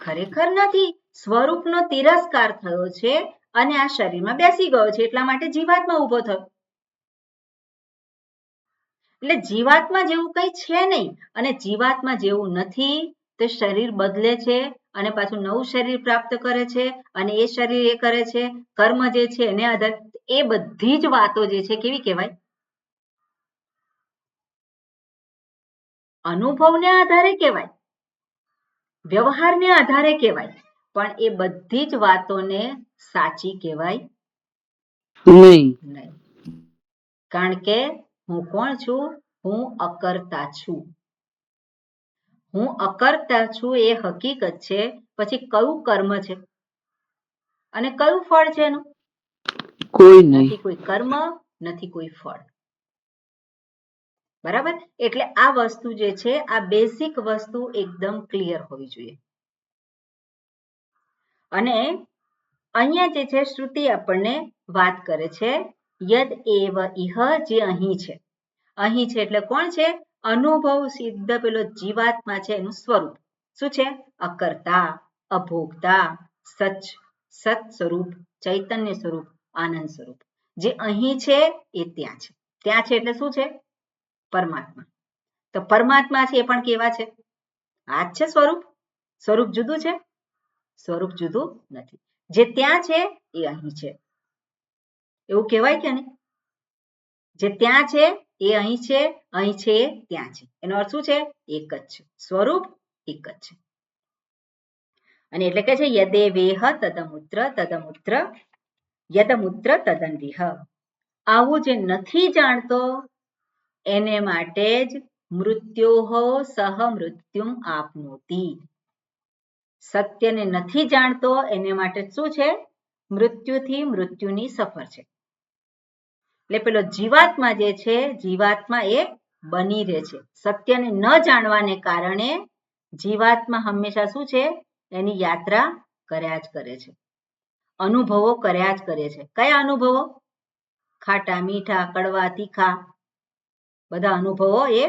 ખરેખર નથી સ્વરૂપનો તિરસ્કાર થયો છે અને આ શરીરમાં બેસી ગયો છે એટલા માટે જીવાત્મા ઊભો થયો એટલે જીવાત્મા જેવું કઈ છે નહીં અને જીવાત્મા જેવું નથી તો શરીર બદલે છે અને પાછું નવું શરીર પ્રાપ્ત કરે છે અને એ શરીર એ કરે છે કર્મ જે છે એને આધારે એ બધી જ વાતો જે છે કેવી કહેવાય અનુભવને આધારે કહેવાય વ્યવહારને આધારે કહેવાય પણ એ બધી જ વાતોને સાચી કહેવાય નહીં કારણ કે હું કોણ છું હું અકર્તા છું હું અકર્તા છું એ હકીકત છે પછી કયું કર્મ છે અને કયું ફળ છે એનું કોઈ નથી કોઈ કર્મ નથી કોઈ ફળ બરાબર એટલે આ વસ્તુ જે છે આ બેઝિક વસ્તુ એકદમ ક્લિયર હોવી જોઈએ અને અહીંયા જે છે શ્રુતિ આપણને વાત કરે છે યદ એવ ઇહ જે અહીં છે એટલે કોણ છે અનુભવ સિદ્ધ પેલો જીવાત્મા છે એનું સ્વરૂપ શું છે અકર્તા અભોગતા સચ સત સ્વરૂપ ચૈતન્ય સ્વરૂપ આનંદ સ્વરૂપ જે અહીં છે એ ત્યાં છે એટલે શું છે પરમાત્મા તો પરમાત્મા છે એ પણ કેવા છે આ જ છે સ્વરૂપ જુદું છે સ્વરૂપ જુદું નથી જે ત્યાં છે એ અહીં છે એવું કહેવાય કે નહીં જે ત્યાં છે એ અહીં છે એ ત્યાં છે એનો અર્થ શું છે એક જ છે સ્વરૂપ એક જ છે અને એટલે કે છે યદે વેહ તદમુત્ર યદમુત્ર તદન્વિહ આવું જે નથી જાણતો એને માટે જ મૃત્યોહો સહ મૃત્યુમ આપનોતી સત્યને નથી જાણતો એને માટે શું છે મૃત્યુથી મૃત્યુની સફર છે એટલે પેલો જીવાત્મા જે છે જીવાત્મા એ બની રહે છે સત્યને ન જાણવાને કારણે જીવાત્મા હંમેશા શું છે એની યાત્રા કર્યા જ કરે છે અનુભવો કર્યા જ કરે છે કયા અનુભવો ખાટા મીઠા કડવા તીખા બધા અનુભવો એ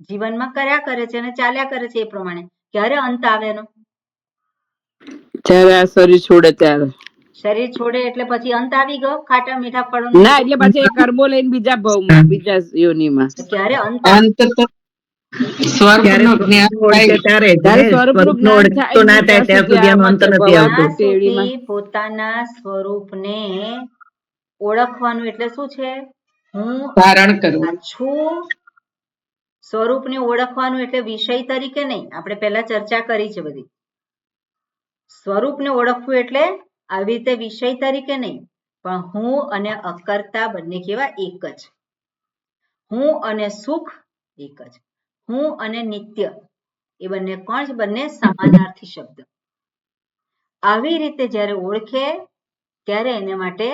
જીવનમાં કર્યા કરે છે અને ચાલ્યા કરે છે એ પ્રમાણે ક્યારે અંત આવે એનો જ્યારે આ શરીર છોડે ત્યારે શરીર છોડે એટલે પછી અંત આવી ગયો ખાટા મીઠા ફળો ના એટલે પછી એ કર્મો લઈને બીજા ભાવમાં બીજા યોનિમાં ક્યારે અંત તો સ્વરૂપનું જ્ઞાન થાય ત્યારે સ્વરૂપનું જ્ઞાન થાય ના થાય ત્યાં સુધી આનો અંત નથી આવતો સુધી પોતાના સ્વરૂપને ઓળખવાનું એટલે શું છે હું ધારણ કરવું છું સ્વરૂપને ઓળખવાનું એટલે વિષય તરીકે નહીં આપણે પહેલા ચર્ચા કરી છે બધી સ્વરૂપને ઓળખવું એટલે આવી રીતે વિષય તરીકે નહીં પણ હું અને અકર્તા બંને કેવા એક જ હું અને સુખ એક જ હું અને નિત્ય એ બંને કોણ છે બંને સમાનાર્થી શબ્દ આવી રીતે જ્યારે ઓળખે ત્યારે એને માટે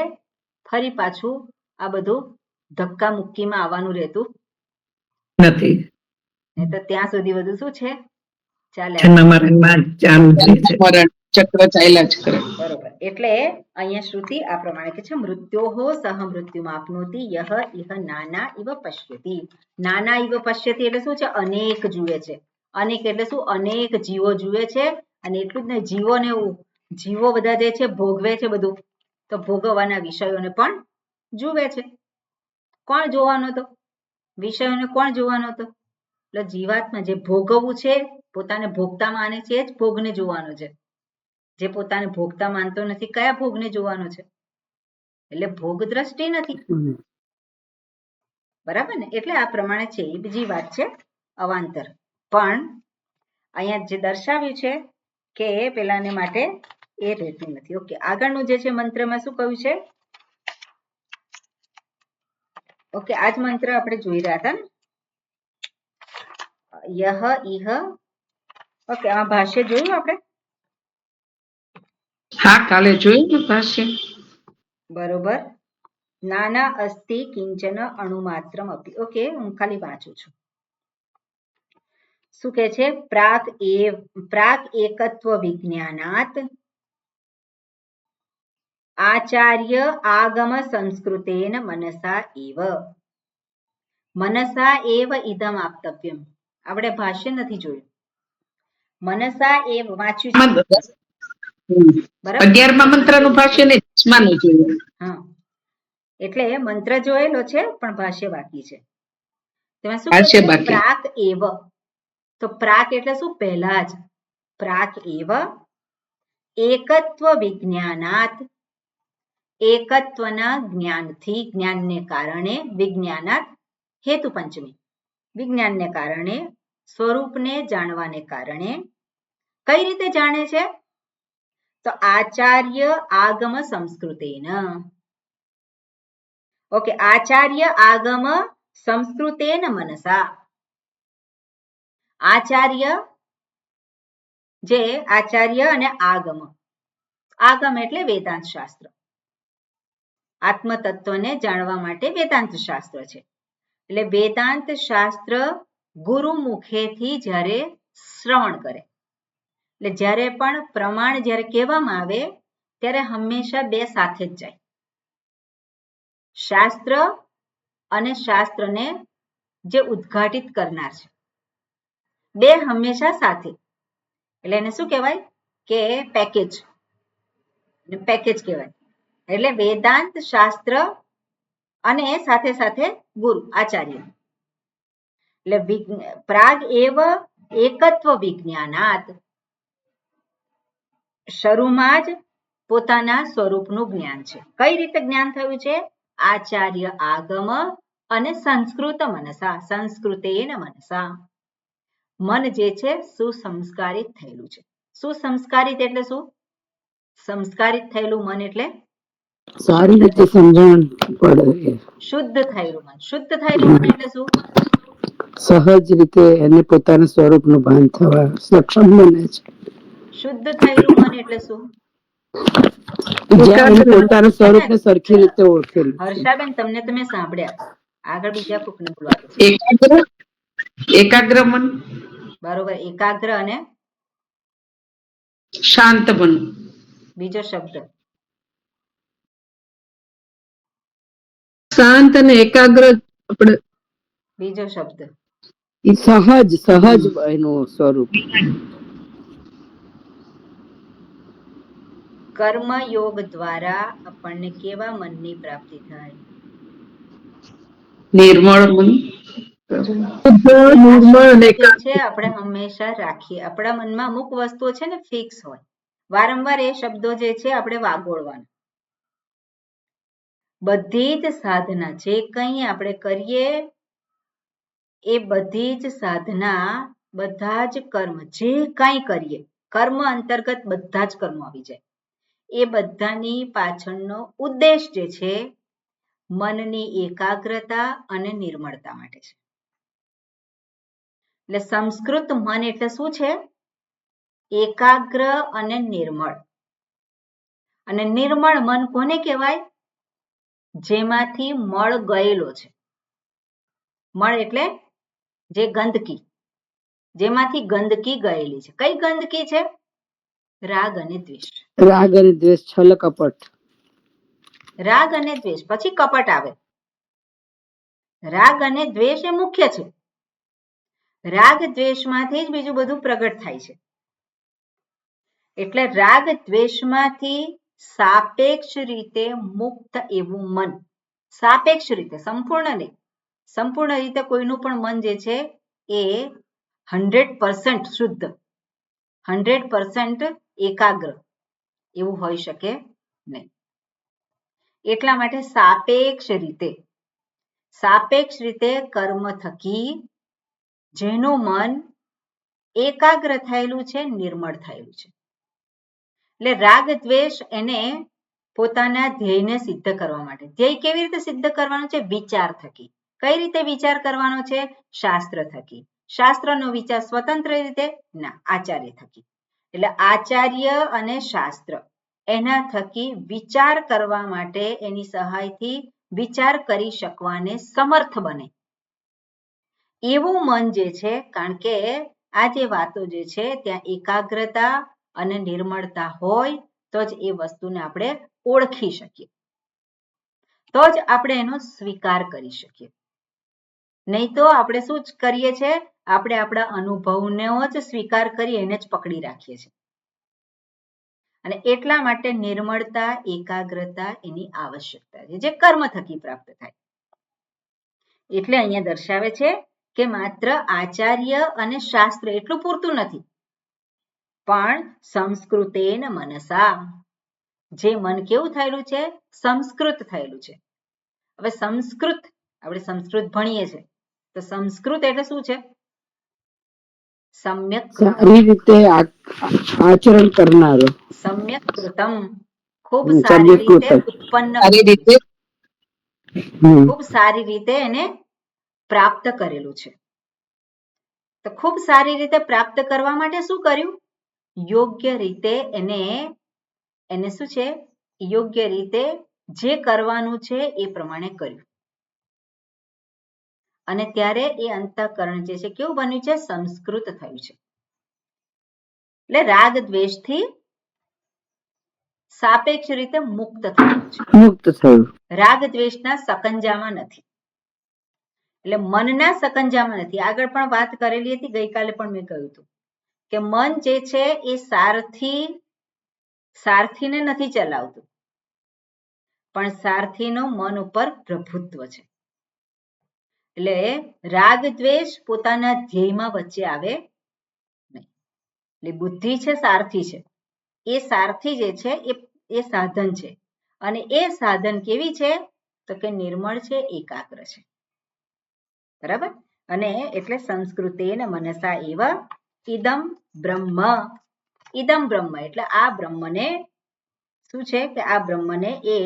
ફરી પાછું આ બધું ધક્કા મુક્કીમાં આવવાનું રહેતું નથી તો ત્યાં સુધી બધું શું છે ચક્ર ચાલ્યા જ કરે બરોબર એટલે અહીંયા શ્રુતિ આ પ્રમાણે કે છે મૃત્યોહો સહ મૃત્યુમાં આપનોતી યહ ઇહ નાના ઇવ પશ્યતિ નાના ઇવ પશ્યતિ એટલે શું છે અનેક જુએ છે અનેક એટલે શું અનેક જીવો જુએ છે અને એટલું જ નહીં જીવો બધા જે છે ભોગવે છે બધું તો ભોગવવાના વિષયોને પણ જુએ છે કોણ જોવાનો હતો વિષયોને કોણ જોવાનો હતો એટલે જીવાત્મા જે ભોગવવું છે પોતાને ભોગતા માને છે જ ભોગને જોવાનો છે જે પોતાને ભોગતા માનતો નથી કયા ભોગને જોવાનો છે એટલે ભોગ દ્રષ્ટિ નથી બરાબર ને એટલે આ પ્રમાણે છે એ બીજી વાત છે અવાંતર પણ અહીંયા જે દર્શાવ્યું છે કે પેલાને માટે એ રહેતું નથી. ઓકે, આગળનું જે છે મંત્રમાં શું કહ્યું છે? ઓકે, આજ મંત્ર આપણે જોઈ રહ્યા હતા ને, યહ ઇહ. ઓકે, આ ભાષ્ય જોયું આપણે? હા, કાલે જોયું ને ભાષ્ય. બરોબર. નાના અસ્તિ કિંચન અણુમાત્રમ અપી. ઓકે, હું ખાલી વાંચું છું. શું કે છે? પ્રાક એકત્વ વિજ્ઞાનાત આચાર્ય આગમ સંસ્કૃતેન મનસા એવ. મનસા એવ ઇદમ આપતવ્યમ. આપણે ભાષ્ય નથી જોયું. મનસા એવ વાંચ્યું છે. બરાબર? 11મા મંત્રનું ભાષ્ય ને 10માનું જોયું. હા, એટલે મંત્ર જોયેલો છે પણ ભાષ્ય બાકી છે. તેમાં શું ભાષ્ય કહે છે? બાકી. પ્રાક એવ. તો પ્રાક એટલે શું? પહેલા જ. પ્રાક એવ એકત્વ વિજ્ઞાનાત. એકત્વના જ્ઞાનથી, જ્ઞાનને કારણે, વિજ્ઞાનાત હેતુ પંચમી, વિજ્ઞાનને કારણે, સ્વરૂપને જાણવાને કારણે. કઈ રીતે જાણે છે? તો આચાર્ય આગમ સંસ્કૃતેન. ઓકે, આચાર્ય આગમ સંસ્કૃતેન મનસા. આચાર્ય જે આચાર્ય અને આગમ. આગમ એટલે વેદાંત શાસ્ત્ર. આત્મતત્વને જાણવા માટે વેદાંત શાસ્ત્ર છે. એટલે વેદાંત શાસ્ત્ર ગુરુ મુખેથી જ્યારે શ્રવણ કરે, એટલે જ્યારે પણ પ્રમાણ જ્યારે કહેવામાં આવે ત્યારે હંમેશા બે સાથે જ જાય. શાસ્ત્ર અને શાસ્ત્રને જે ઉદ્ઘાટિત કરનાર છે, બે હંમેશા સાથે. એટલે એને શું કહેવાય? કે પેકેજ. પેકેજ કહેવાય. એટલે વેદાંત શાસ્ત્ર અને સાથે સાથે ગુરુ આચાર્ય. એટલે પ્રાગ એવ એકત્વ વિજ્ઞાનાત. શરૂમાં જ પોતાના સ્વરૂપનું જ્ઞાન છે. કઈ રીતે જ્ઞાન થયું છે? આચાર્ય આગમ અને સંસ્કૃત મનસા. સંસ્કૃતેન મનસા. મન જે છે સુસંસ્કારિત થયેલું છે. સુસંસ્કારિત એટલે શું? સંસ્કારિત થયેલું મન એટલે સારી રીતે સમજણ પડે. શુદ્ધ થયેલું મન. શુદ્ધ થયેલું મન એટલે શું? સહજ રીતે એને પોતાના સ્વરૂપનું ભાન થવા સક્ષમ બને છે. શુદ્ધ થયેલું મન એટલે શું? પોતાના સ્વરૂપને સરખી રીતે ઓળખેલું. હર્ષાબેન, તમને તમે સાંભળ્યા, આગળ બીજા કોકને બોલવા દો. એકાગ્ર મન. બરોબર. એકાગ્ર અને શાંત મન. બીજો શબ્દ? શાંત અને એકાગ્ર. આપણે બીજો શબ્દ? સહજ એનું સ્વરૂપ. કર્મ યોગ દ્વારા આપણને કેવા મનની પ્રાપ્તિ થાય? નિર્મળ મન. જે છે આપણે હંમેશા રાખીએ. આપણા મનમાં અમુક વસ્તુઓ છે ને ફિક્સ હોય. વારંવાર એ શબ્દો જે છે આપણે વાગોળવાના. બધી જ સાધના જે કંઈ આપણે કરીએ એ બધી જ સાધના, બધા જ કર્મ જે કંઈ કરીએ, કર્મ અંતર્ગત બધા જ કર્મો આવી જાય. એ બધાની પાછળનો ઉદ્દેશ જે છે મનની એકાગ્રતા અને નિર્મળતા માટે છે. એટલે સંસ્કૃત મન એટલે શું છે? એકાગ્ર અને નિર્મળ. અને નિર્મળ મન કોને કહેવાય? જેમાંથી મળ ગયેલો છે. મળ એટલે જે ગંદકી, જેમાંથી ગંદકી ગયેલી છે. કઈ ગંદકી છે? રાગ અને દ્વેષ. રાગ અને દ્વેષ, છલ કપટ. રાગ અને દ્વેષ, પછી કપટ આવે. રાગ અને દ્વેષ એ મુખ્ય છે. રાગ દ્વેષમાંથી જ બીજું બધું પ્રગટ થાય છે. એટલે રાગ દ્વેષમાંથી સાપેક્ષ રીતે મુક્ત એવું મન. સાપેક્ષ રીતે, સંપૂર્ણ નહીં. સંપૂર્ણ રીતે કોઈનું પણ મન જે છે એ 100% શુદ્ધ, 100% એકાગ્ર એવું હોઈ શકે નહીં. એટલા માટે સાપેક્ષ રીતે કર્મ થકી જેનું મન એકાગ્ર થયેલું છે, નિર્મળ થયેલું છે. એટલે રાગ દ્વેષ એને પોતાના ધ્યેયને સિદ્ધ કરવા માટે. ધ્યેય કેવી રીતે સિદ્ધ કરવાનું છે? વિચાર થકી. કઈ રીતે વિચાર કરવાનો છે? શાસ્ત્ર થકી. શાસ્ત્રનો વિચાર સ્વતંત્ર રીતે? ના, આચાર્ય થકી. એટલે આચાર્ય અને શાસ્ત્ર એના થકી વિચાર કરવા માટે એની સહાયથી વિચાર કરી શકવાને સમર્થ બને એવું મન જે છે, કારણ કે આ જે વાતો જે છે ત્યાં એકાગ્રતા અને નિર્મળતા હોય તો જ એ વસ્તુને આપણે ઓળખી શકીએ, તો જ આપણે એનો સ્વીકાર કરી શકીએ. નહીં તો આપણે શું જ કરીએ છીએ? આપણે આપણા અનુભવનો જ સ્વીકાર કરી એને જ પકડી રાખીએ છીએ. અને એટલા માટે નિર્મળતા, એકાગ્રતા એની આવશ્યકતા છે, જે કર્મ થકી પ્રાપ્ત થાય. એટલે અહીંયા દર્શાવે છે કે માત્ર આચાર્ય અને શાસ્ત્ર એટલું પૂરતું નથી, પણ સંસ્કૃતેન મનસા, જે મન કેવું થયેલું છે? સંસ્કૃત થયેલું છે. હવે સંસ્કૃત, આપણે સંસ્કૃત ભણીએ છીએ, તો સંસ્કૃત એટલે શું છે? સમ્યક સારી રીતે આચરણ કરનારો, સમ્યક કૃતમ, ખૂબ સારી રીતે ઉત્પન્ન, ખૂબ સારી રીતે એને પ્રાપ્ત કરેલું છે. તો ખૂબ સારી રીતે પ્રાપ્ત કરવા માટે શું કર્યું? યોગ્ય રીતે એને શું છે? યોગ્ય રીતે જે કરવાનું છે એ પ્રમાણે કર્યું. અને ત્યારે એ અંતઃકરણ જે છે કેવું બન્યું છે? સંસ્કૃત થયું છે. એટલે રાગ દ્વેષથી સાપેક્ષ રીતે મુક્ત થયું છે. મુક્ત થયું. રાગ દ્વેષના સકંજામાં નથી, એટલે મનના સકંજામાં નથી. આગળ પણ વાત કરેલી હતી, ગઈકાલે પણ મેં કહ્યું હતું કે મન જે છે એ સારથીને નથી ચલાવતું, પણ સારથીનો મન ઉપર પ્રભુત્વ છે. એટલે રાગ દ્વેષ પોતાના ધ્યેયમાં વચ્ચે આવે નહીં. એટલે બુદ્ધિ છે સારથી છે, એ સારથી જે છે એ સાધન છે, અને એ સાધન કેવી છે? તો કે નિર્મળ છે, એકાગ્ર છે. બરાબર? અને એટલે સંસ્કૃતેન મનસા એવ ઇદમ બ્રહ્મ. ઇદમ બ્રહ્મ એટલે આ બ્રહ્મને શું છે? કે આ બ્રહ્મને એ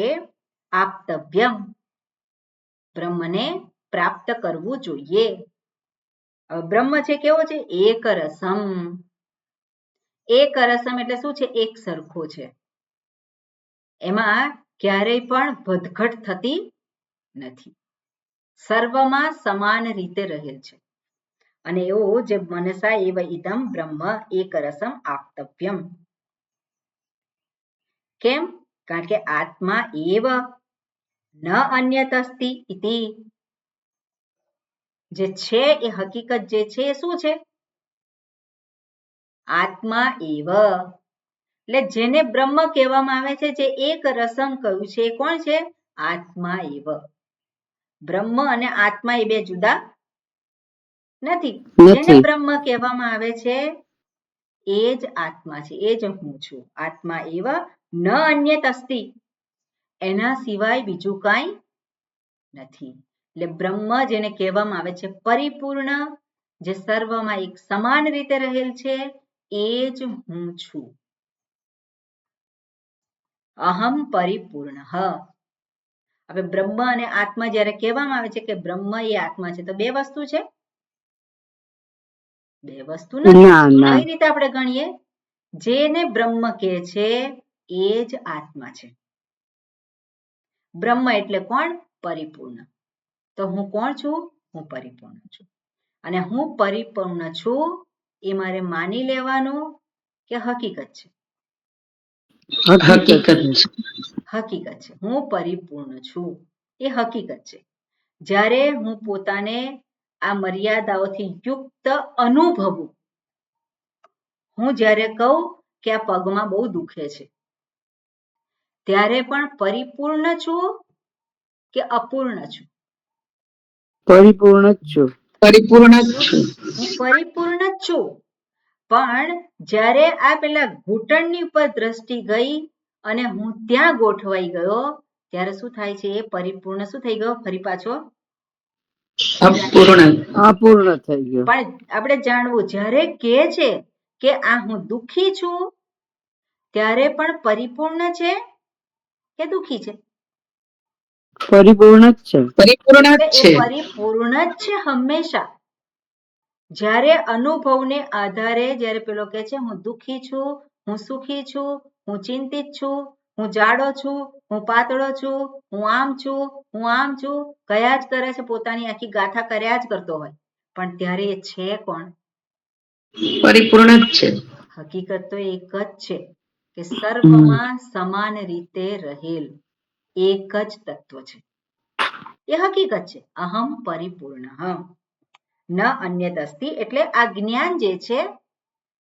આપતવ્યમ, બ્રહ્મને પ્રાપ્ત કરવું જોઈએ. બ્રહ્મ છે કેવો છે? એક રસમ. એક રસમ એટલે શું છે? એક સરખો છે, એમાં ક્યારેય પણ વધઘટ થતી નથી, સર્વમાં સમાન રીતે રહેલ છે. અને એવો જે મનસા એવ ઇદમ બ્રહ્મ એક રસમ આપતવ્યમ. કેમ? કારણ કે આત્મા એવ ન અન્યત અસ્તિ ઇતિ, જે છે એ હકીકત જે છે એ શું છે? આત્મા એવ. એટલે જેને બ્રહ્મ કહેવામાં આવે છે, જે એક રસમ કહ્યું છે, એ કોણ છે? આત્મા એવ. બ્રહ્મ અને આત્મા એ બે જુદા નથી. જેને બ્રહ્મ કહેવામાં આવે છે એ જ આત્મા છે, એ જ હું છું. આત્મા એવ ન અન્યત અસ્તિ, એના સિવાય બીજું કાંઈ નથી. એટલે બ્રહ્મ જેને કહેવામાં આવે છે પરિપૂર્ણ, જે સર્વમાં એક સમાન રીતે રહેલ છે, એ જ હું છું. અહમ પરિપૂર્ણ. હવે બ્રહ્મ અને આત્મા જ્યારે કહેવામાં આવે છે કે બ્રહ્મ એ આત્મા છે, તો બે વસ્તુ છે? બે વસ્તુ નથી. કઈ રીતે આપણે ગણીએ? જેને બ્રહ્મ કહે છે એ જ આત્મા છે. બ્રહ્મ એટલે કોણ? પરિપૂર્ણ. તો હું કોણ છું? હું પરિપૂર્ણ છું. અને હું પરિપૂર્ણ છું એ મારે માની લેવાનું કે હકીકત છે? હકીકત છે. હું પરિપૂર્ણ છું એ હકીકત છે. જ્યારે હું પોતાને આ મર્યાદાઓથી યુક્ત અનુભવું, હું જ્યારે કહું કે આ પગમાં બહુ દુખે છે, ત્યારે પણ પરિપૂર્ણ છું કે અપૂર્ણ છું? પરિપૂર્ણ જ છું. પરિપૂર્ણ જ છું. હું પરિપૂર્ણ જ છું. પણ જ્યારે આ પેલા ઘૂંટણની ઉપર દ્રષ્ટિ ગઈ અને હું ત્યાં ગોઠવાઈ ગયો, ત્યારે શું થાય છે? એ પરિપૂર્ણ શું થઈ ગયો? ફરી પાછો અપૂર્ણ થઈ ગયો. પણ આપણે જાણવું, જ્યારે કહે છે કે આ હું દુઃખી છું, ત્યારે પણ પરિપૂર્ણ છે કે દુઃખી છે? પરિપૂર્ણ જ છે. પરિપૂર્ણ જ એટલે છે. એ પરિપૂર્ણ જ છે હંમેશા. જ્યારે અનુભવને આધારે જ્યારે પેલો કહે છે હું દુઃખી છું, હું સુખી છું, હું ચિંતિત છું, હું જાડો છું, હું પાતળો છું, હું આમ છું, હું આમ છું, કયા જ કરે છે, પોતાની આખી ગાથા કર્યા જ કરતો હોય, પણ ત્યારે એ છે કોણ? પરિપૂર્ણ જ છે. હકીકત તો એક જ છે કે સર્વમાં સમાન રીતે રહેલ એક જ તત્વ છે. એ હકીકત છે. અહમ પરિપૂર્ણ ન અન્યત અસ્તિ. એટલે આ જ્ઞાન જે છે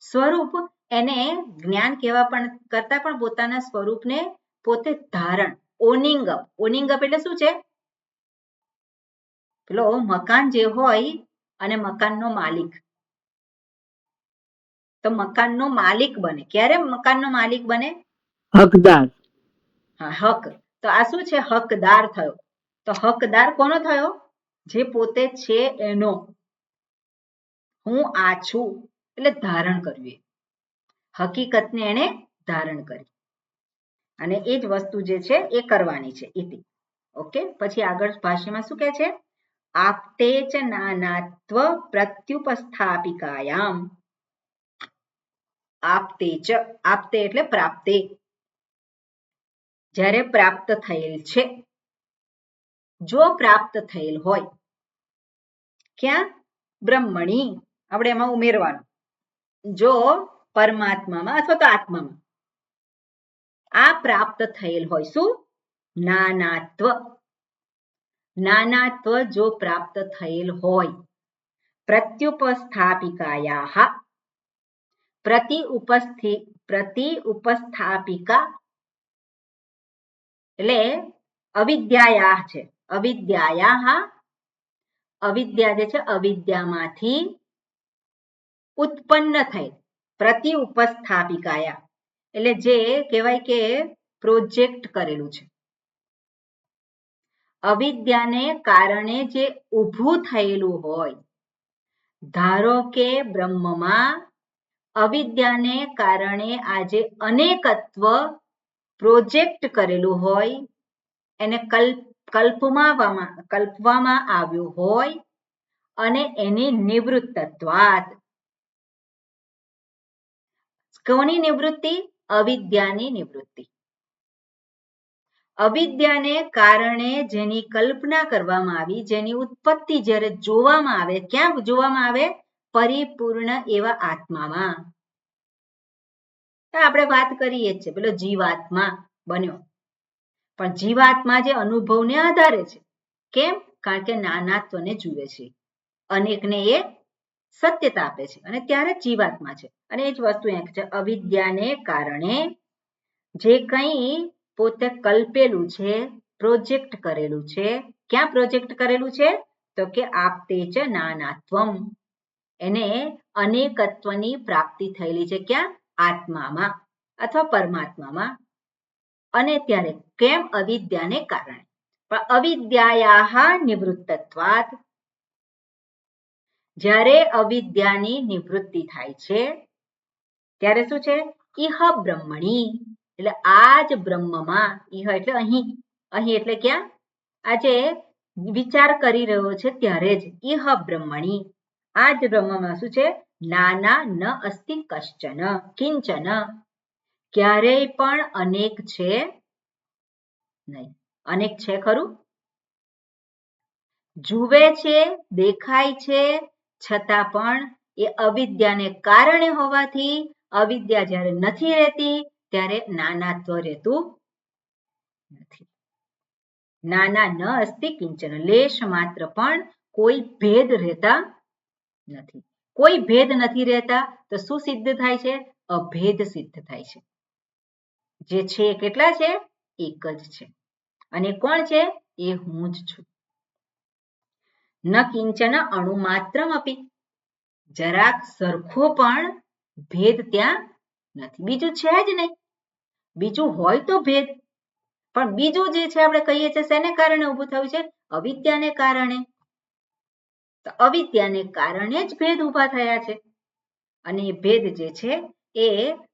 સ્વરૂપ, એને જ્ઞાન કહેવા પણ કરતા પણ પોતાના સ્વરૂપને પોતે ધારણ, ઓનિંગ અપ એટલે શું છે? પેલો મકાન જે હોય અને મકાનનો માલિક, તો મકાનનો માલિક બને ક્યારે? મકાનનો માલિક બને હકદાર. હા, હક. તો આ શું છે? હકદાર થયો. તો હકદાર કોનો થયો? જે પોતે છે એનો. હું આ છું એટલે ધારણ કરવી, હકીકતને એને ધારણ કરી, અને એ જ વસ્તુ જે છે એ કરવાની છે. ઇતિ. ઓકે, પછી આગળ ભાષ્યમાં શું કહે છે? આપતે ચ નાનાત્વ પ્રત્યુપસ્થાપિકાયામ. આપતે ચ, આપતે એટલે પ્રાપ્તે, જ્યારે પ્રાપ્ત થયેલ છે. જો પ્રાપ્ત થયેલ હોય ક્યાં? બ્રહ્મણી. આપણે એમાં ઉમેરવાનું, જો પરમાત્મામાં અથવા તો આત્મામાં આ પ્રાપ્ત થયેલ હોય. શું? નાનાત્વ. નાનાત્વ જો પ્રાપ્ત થયેલ હોય, પ્રત્યુપસ્થાપિકાયાહ, પ્રતિઉપસ્થાપિકા એટલે અવિદ્યાયાહ છે. અવિદ્યાયાહ, અવિદ્યા જે છે અવિદ્યામાંથી ઉત્પન્ન થઈ, પ્રતિઉપસ્થાપિકાયા એટલે જે કહેવાય કે પ્રોજેક્ટ કરેલું છે. અવિદ્યાને કારણે જે ઊભું થયેલું હોય, ધારો કે બ્રહ્મમાં અવિદ્યાને કારણે આજે અનેકત્વ પ્રોજેક્ટ કરેલું હોય, એને કલ્પવામાં આવ્યું હોય, અને એની નિવૃત્તત્વાત. કોની નિવૃત્તિ? અવિદ્યાની નિવૃત્તિ. અવિદ્યાને કારણે જેની કલ્પના કરવામાં આવી, જેની ઉત્પત્તિ જ્યારે જોવામાં આવે, ક્યાં જોવામાં આવે? પરિપૂર્ણ એવા આત્મામાં. આપણે વાત કરીએ છીએ પેલો જીવાત્મા બન્યો, પણ જીવાત્મા જે અનુભવને આધારે છે. કેમ? કારણ કે નાનાત્વને જુએ છે, અનેકને એ સત્યતા આપે છે, અને ત્યારે જીવાત્મા છે. અને એ જ વસ્તુ એક છે, અવિદ્યાને કારણે જે કંઈ પોતે કલ્પેલું છે, પ્રોજેક્ટ કરેલું છે. ક્યાં પ્રોજેક્ટ કરેલું છે? તો કે આપતે ચ નાનાત્વમ, એને અનેકત્વની પ્રાપ્તિ થયેલી છે. ક્યાં? આત્મામાં અથવા પરમાત્મામાં. અને ત્યારે કેમ? અવિદ્યાને કારણે. પણ અવિદ્યાયાહ નિવૃત્તત્વાત, જ્યારે અવિદ્યાની નિવૃત્તિ થાય છે ત્યારે શું છે? ઇહ બ્રહ્મણી, એટલે આ જ બ્રહ્મમાં. ઇહ એટલે અહીં, અહીં એટલે ક્યાં? આજે વિચાર કરી રહ્યો છે ત્યારે જ. ઇહ બ્રહ્મણી, આ જ બ્રહ્મમાં શું છે? નાના ન અસ્તિ કશ્ચન કિંચન, ક્યારેય પણ અનેક છે નહીં. અનેક છે ખરું? જુએ છે, દેખાય છે, છતાં પણ એ અવિદ્યાને કારણે હોવાથી, અવિદ્યા જ્યારે નથી રહેતી ત્યારે નાનાત્વ રહેતું નથી. નાના ન અસ્તિ કિંચન, લેશ માત્ર પણ કોઈ ભેદ રહેતા નથી. કોઈ ભેદ નથી રહેતા તો શું સિદ્ધ થાય છે? અભેદ સિદ્ધ થાય છે. જે છે કેટલા છે? એક જ છે. અને કોણ છે? એ હું જ છું. ન કિંચન અણુ માત્રમ અપી, જરાક સરખો પણ ભેદ ત્યાં નથી. બીજું છે જ નહીં. બીજું હોય તો ભેદ, પણ બીજું જે છે આપણે કહીએ છીએ શેને કારણે ઊભું થયું છે? અવિદ્યાને કારણે. તો અવિદ્યાને કારણે જ ભેદ ઊભા થયા છે, અને એ ભેદ જે છે એ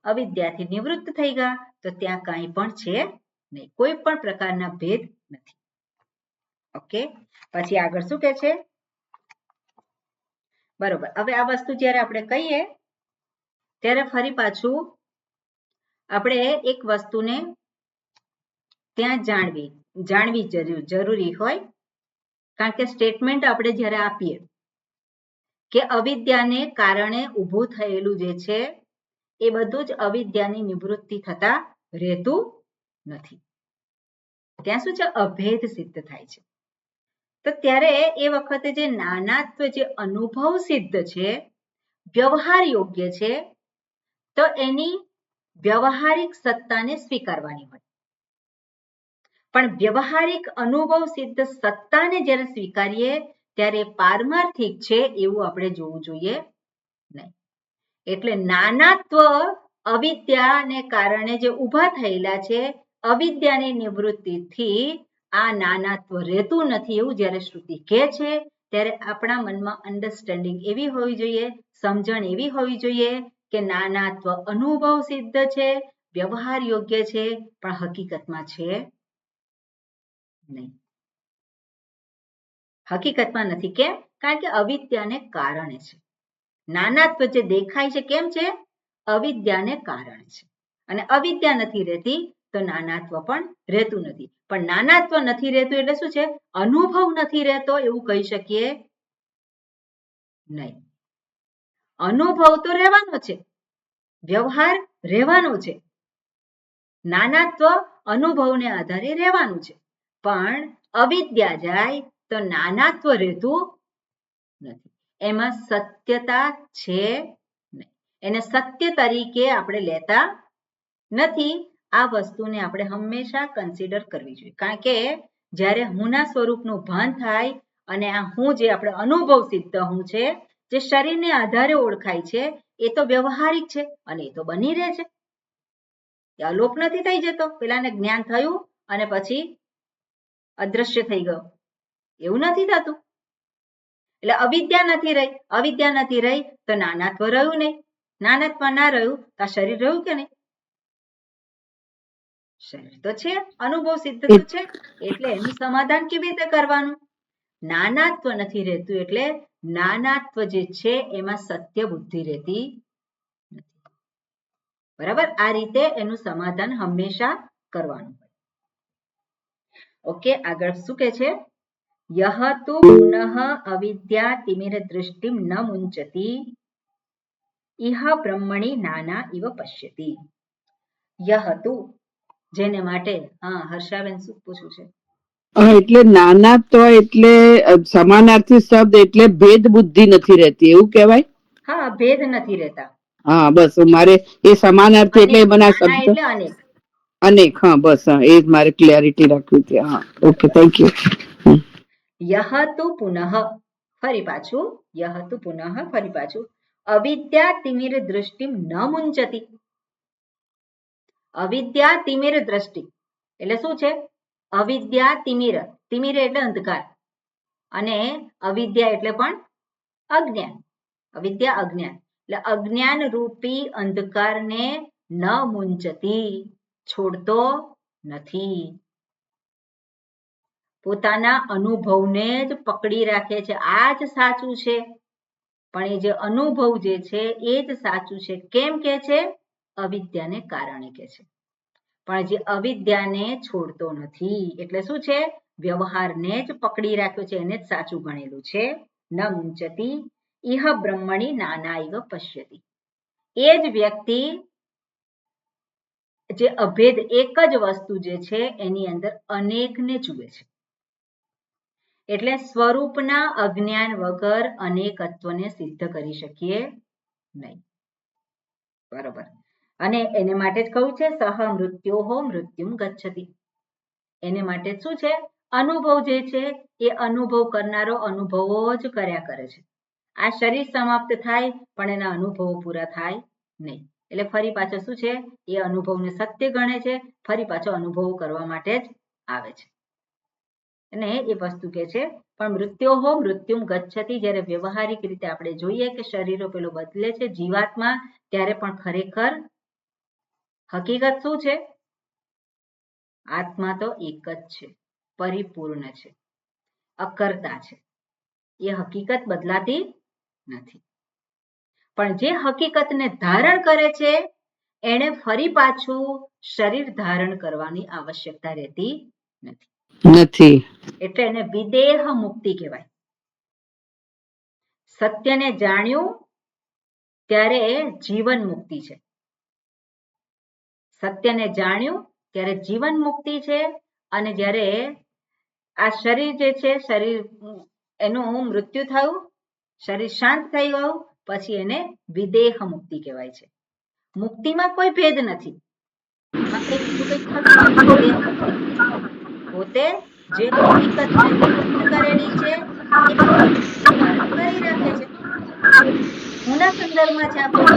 અવિદ્યાથી નિવૃત્ત થઈ ગયા તો ત્યાં કાંઈ પણ છે નહીં, કોઈ પણ પ્રકારના ભેદ નથી. ઓકે, પછી આગળ શું કે છે? બરોબર, હવે આ વસ્તુ જ્યારે આપણે કહીએ ત્યારે ફરી પાછું આપણે એક વસ્તુને ત્યાં જાણવી જરૂરી હોય, કારણ કે સ્ટેટમેન્ટ આપણે જ્યારે આપીએ કે અવિદ્યાને કારણે ઊભું થયેલું જે છે એ બધું જ અવિદ્યાની નિવૃત્તિ થતા રહેતું નથી. ત્યાં શું છે? અભેદ સિદ્ધ થાય છે. તો ત્યારે એ વખતે જે નાનાત્વ જે અનુભવ સિદ્ધ છે, વ્યવહાર યોગ્ય છે, તો એની વ્યવહારિક સત્તાને સ્વીકારવાની હોય. પણ વ્યવહારિક અનુભવ સિદ્ધ સત્તાને જ્યારે સ્વીકારીએ ત્યારે પારમાર્થિક છે એવું આપણે જોવું જોઈએ નહીં. એટલે નાનાત્વ અવિદ્યાને કારણે જે ઊભા થયેલા છે, અવિદ્યાની નિવૃત્તિથી આ નાનાત્વ રહેતું નથી એવું જ્યારે શ્રુતિ કહે છે ત્યારે આપણા મનમાં અન્ડરસ્ટેન્ડિંગ એવી હોવી જોઈએ, સમજણ એવી હોવી જોઈએ કે નાનાત્વ અનુભવ સિદ્ધ છે, વ્યવહાર યોગ્ય છે, પણ હકીકતમાં છે નહીં. હકીકતમાં નથી. કેમ? કારણ કે અવિદ્યાને કારણે છે. નાનાત્વ જે દેખાય છે કેમ છે? અવિદ્યાને કારણે છે. અને અવિદ્યા નથી રહેતી તો નાનાત્વ પણ રહેતું નથી. પણ નાનાત્વ નથી રહેતું એટલે શું છે? અનુભવ નથી રહેતો એવું કહી શકીએ નહીં. અનુભવ તો રહેવાનો છે, વ્યવહાર રહેવાનો છે, નાનાત્વ અનુભવને આધારે રહેવાનું છે, પણ અવિદ્યા જાય તો નાનાત્વ રહેતું નથી. એમાં સત્યતા છે નહીં. એને સત્ય તરીકે આપણે લેતા નથી. આ વસ્તુને આપણે હંમેશા કન્સિડર કરવી જોઈએ, કારણ કે જ્યારે હુંના સ્વરૂપનું ભાન થાય અને આ હું જે આપણે અનુભવ સિદ્ધ હું છે, જે શરીરને આધારે ઓળખાય છે, એ તો વ્યવહારિક છે અને એ તો બની રહે છે. અલોપ નથી થઈ જતો. પેલાને જ્ઞાન થયું અને પછી અદ્રશ્ય થઈ ગયો એવું નથી થતું. એટલે અવિદ્યા નથી રહી. અવિદ્યા નથી રહી તો નાનાત્વ રહ્યું નહીં. નાનાત્વ ના રહ્યું તો આ શરીર રહ્યું કે નહીં? શરીર તો છે, અનુભવ સિદ્ધ તો છે. એટલે એનું સમાધાન કેવી રીતે કરવાનું? નાનાત્વ નથી રહેતું એટલે નાનાત્વ જે છે એમાં સત્ય બુદ્ધિ રહેતી નથી. બરાબર, આ રીતે એનું સમાધાન હંમેશા કરવાનું. ઓકે, આગળ શું કે છે? યહ તુ પુનઃ અવિદ્યા તિમિર દૃષ્ટિમ ન મુંચતી ઇહ બ્રહ્મણી નાના ઇવ પશ્યતિ. યહ તુ જેને માટે, હા હર્ષાબેન શું પૂછવું છે? એટલે નાનાત્વ એટલે સમાનાર્થી શબ્દ એટલે ભેદ બુદ્ધિ નથી રહેતી એવું કહેવાય? હા, ભેદ નથી રહેતા. હા બસ, મારે એ સમાનાર્થી એટલે મને આ શબ્દ એટલે અનેક અનેક, હા બસ, હા એ જ મારે ક્લેરિટી રાખવી હતી. હા, ઓકે, થેન્ક યુ. યહ તુ પુનઃ, ફરી પાછું યહ તુ પુનઃ, ફરી પાછું અવિદ્યા તિમિર દૃષ્ટિમ ન મુંચતી. અવિદ્યા તિમિર દ્રષ્ટિ એટલે શું છે? અવિદ્યા તિમિર, તિમિર એટલે અંધકાર અને અવિદ્યા એટલે પણ અજ્ઞાન. અવિદ્યા અજ્ઞાન એટલે અજ્ઞાન રૂપી અંધકારને ન મુંચતી, છોડતો નથી. પોતાના અનુભવને જ પકડી રાખે છે. આ જ સાચું છે. પણ એ જે અનુભવ જે છે એ જ સાચું છે. કેમ કે છે? અવિદ્યાને કારણે કે છે. પણ જે અવિદ્યાને છોડતો નથી એટલે શું છે? વ્યવહારને જ પકડી રાખ્યો છે, એને જ સાચું ગણેલું છે. ન મુંચતી ઇહ બ્રહ્મણી નાના ઇવ પશ્યતિ. એ જ વ્યક્તિ જે અભેદ એક જ વસ્તુ જે છે એની અંદર અનેકને જુએ છે. એટલે સ્વરૂપના અજ્ઞાન વગર અનેકત્વને સિદ્ધ કરી શકીએ નહીં. બરોબર, અને એને માટે જ કહ્યું છે સહ મૃત્યોહો મૃત્યુમ ગચ્છતિ. એને માટે શું છે? અનુભવ જે છે એ અનુભવ કરનારો અનુભવો જ કર્યા કરે છે. આ શરીર સમાપ્ત થાય પણ એના અનુભવો પૂરા થાય નહીં. એટલે ફરી પાછો શું છે? એ અનુભવને સત્ય ગણે છે, ફરી પાછો અનુભવ કરવા માટે જ આવે છે. અને એ વસ્તુ કે છે પણ મૃત્યોહો મૃત્યુમ ગચ્છતિ, જ્યારે વ્યવહારિક રીતે આપણે જોઈએ કે શરીરો પેલો બદલે છે જીવાત્મા, ત્યારે પણ ખરેખર હકીકત શું છે? આત્મા તો એક જ છે, પરિપૂર્ણ છે, અકર્તા છે. એ હકીકત બદલાતી નથી. પણ જે હકીકતને ધારણ કરે છે એને ફરી પાછું શરીર ધારણ કરવાની આવશ્યકતા રહેતી નથી. એટલે એને વિદેહ મુક્તિ કહેવાય. સત્યને જાણ્યું ત્યારે જીવન મુક્તિ છે. સત્યને જાણ્યું ત્યારે જીવન મુક્તિ છે. અને જ્યારે આ શરીર જે છે, શરીર એનું મૃત્યુ થયું, શરીર શાંત થઈ ગયું, પછી એને વિદેહ મુક્તિ કહેવાય છે. મુક્તિમાં કોઈ ભેદ નથી. એમાં કંઈ બીજું કંઈ થતું નથી. વિદેહ મુક્તિ પોતે જે હકીકતને પ્રાપ્ત કરેલી છે એ ધારણ કરી રાખે છે. હુંના સંદર્ભમાં છે આ કોઈ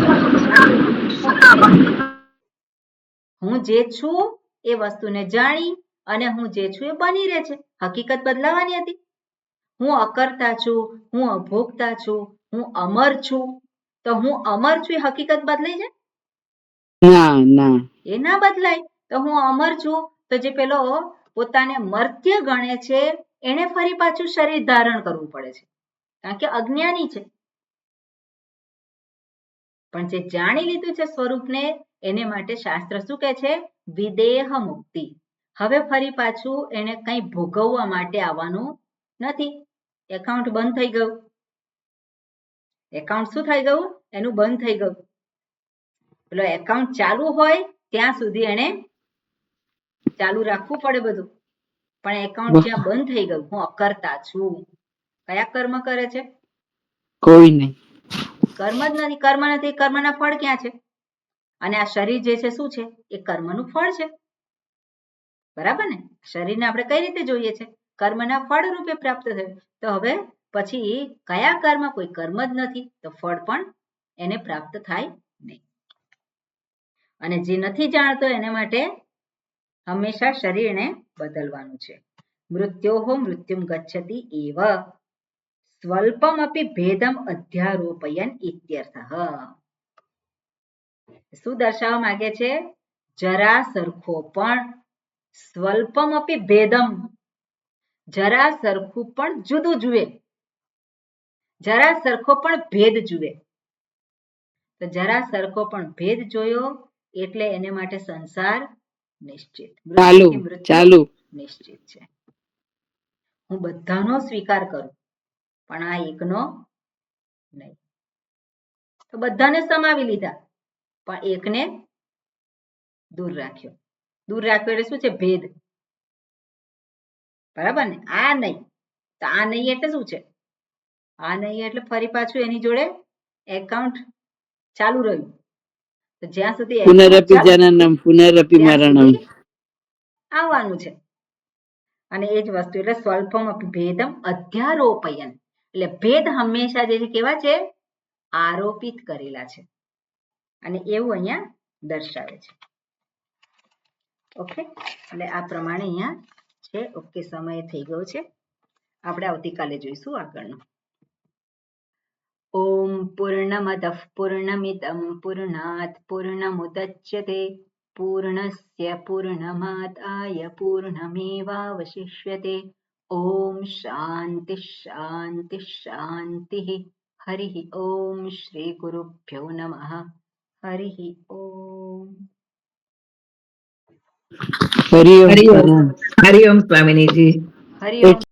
હું જે છું એ વસ્તુને જાણી અને હું જે છું એ બની રહે છે. હકીકત બદલાવાની હતી. હું અકર્તા છું, હું અભોગતા છું, હું અમર છું. તો હું અમર છું એ હકીકત બદલાઈ જાય? ના, એ ના બદલાય. તો હું અમર છું તો જે પેલો પોતાને મર્ત્ય ગણે છે એને ફરી પાછું શરીર ધારણ કરવું પડે છે, કારણ કે અજ્ઞાની છે. પણ જે જાણી લીધું છે સ્વરૂપને, એને માટે શાસ્ત્ર શું કહે છે? વિદેહ મુક્તિ. હવે ફરી પાછું એને કંઈ ભોગવવા માટે આવવાનું નથી. એકાઉન્ટ બંધ થઈ ગયું. એકાઉન્ટ શું થઈ ગયું? એનું બંધ થઈ ગયું. પેલો એકાઉન્ટ ચાલુ હોય ત્યાં સુધી એને ચાલુ રાખવું પડે બધું. પણ એકાઉન્ટ જ્યાં બંધ થઈ ગયું, હું અકર્તા છું. કયા કર્મ કરે છે? કોઈ નહીં. કર્મ જ નથી. કર્મ નથી, કર્મના ફળ ક્યાં છે? અને આ શરીર જે છે શું છે? એ કર્મનું ફળ છે. બરાબર ને? શરીરને આપણે કઈ રીતે જોઈએ છે? કર્મના ફળ રૂપે પ્રાપ્ત થયું. તો હવે પછી કયા કર્મ? કોઈ કર્મ જ નથી, તો ફળ પણ એને પ્રાપ્ત થાય નહીં. અને જે નથી જાણતો એને માટે હંમેશા શરીરને બદલવાનું છે. મૃત્યોહો મૃત્યુમ ગચ્છતિ એવ સ્વલ્પમપી ભેદમ અધ્યારોપયન ઇત્યર્થઃ. શું દર્શાવવા માંગે છે? જરા સરખો પણ સ્વલ્પમપી ભેદમ, જરા સરખું પણ જુદું જુએ, જરા સરખો પણ ભેદ જુએ. તો જરા સરખો પણ ભેદ જોયો એટલે એને માટે સંસાર નિશ્ચિત, ચાલુ નિશ્ચિત છે. હું બધાનો સ્વીકાર કરું પણ આ એકનો નહીં. તો બધાને સમાવી લીધા પણ એકને દૂર રાખ્યો. દૂર રાખ્યો એટલે શું છે? ભેદ. બરાબર ને? આ નહીં. તો આ નહીં એટલે શું છે? આ નહીં એટલે ફરી પાછું એની જોડે એકાઉન્ટ ચાલુ રહ્યું. તો જ્યાં સુધી પુનરપી જનનમ પુનરપી મરણમ આવવાનું છે. અને એ જ વસ્તુ એટલે સ્વલ્પમ ભેદમ અધ્યારોપયન, એટલે ભેદ હંમેશા જે કેવા છે? આરોપિત કરેલા છે. અને એવું અહીંયા દર્શાવે છે. ઓકે, એટલે આ પ્રમાણે અહીંયા છે. ઓકે, સમય થઈ ગયો છે. આપણે આવતીકાલે જોઈશું આગળનું. ઓમ પૂર્ણમદઃ પૂર્ણમિદં પૂર્ણાત પૂર્ણમુદચ્યતે પૂર્ણસ્ય પૂર્ણમાદાય પૂર્ણમેવાવશિષ્યતે. ઓમ શાંતિ શાંતિ શાંતિ. હરિ ઓમ શ્રી ગુરુભ્યો નમઃ. હરિ ઓમ. હરિ ઓમ સ્વામિનીજી. હરિ ઓમ.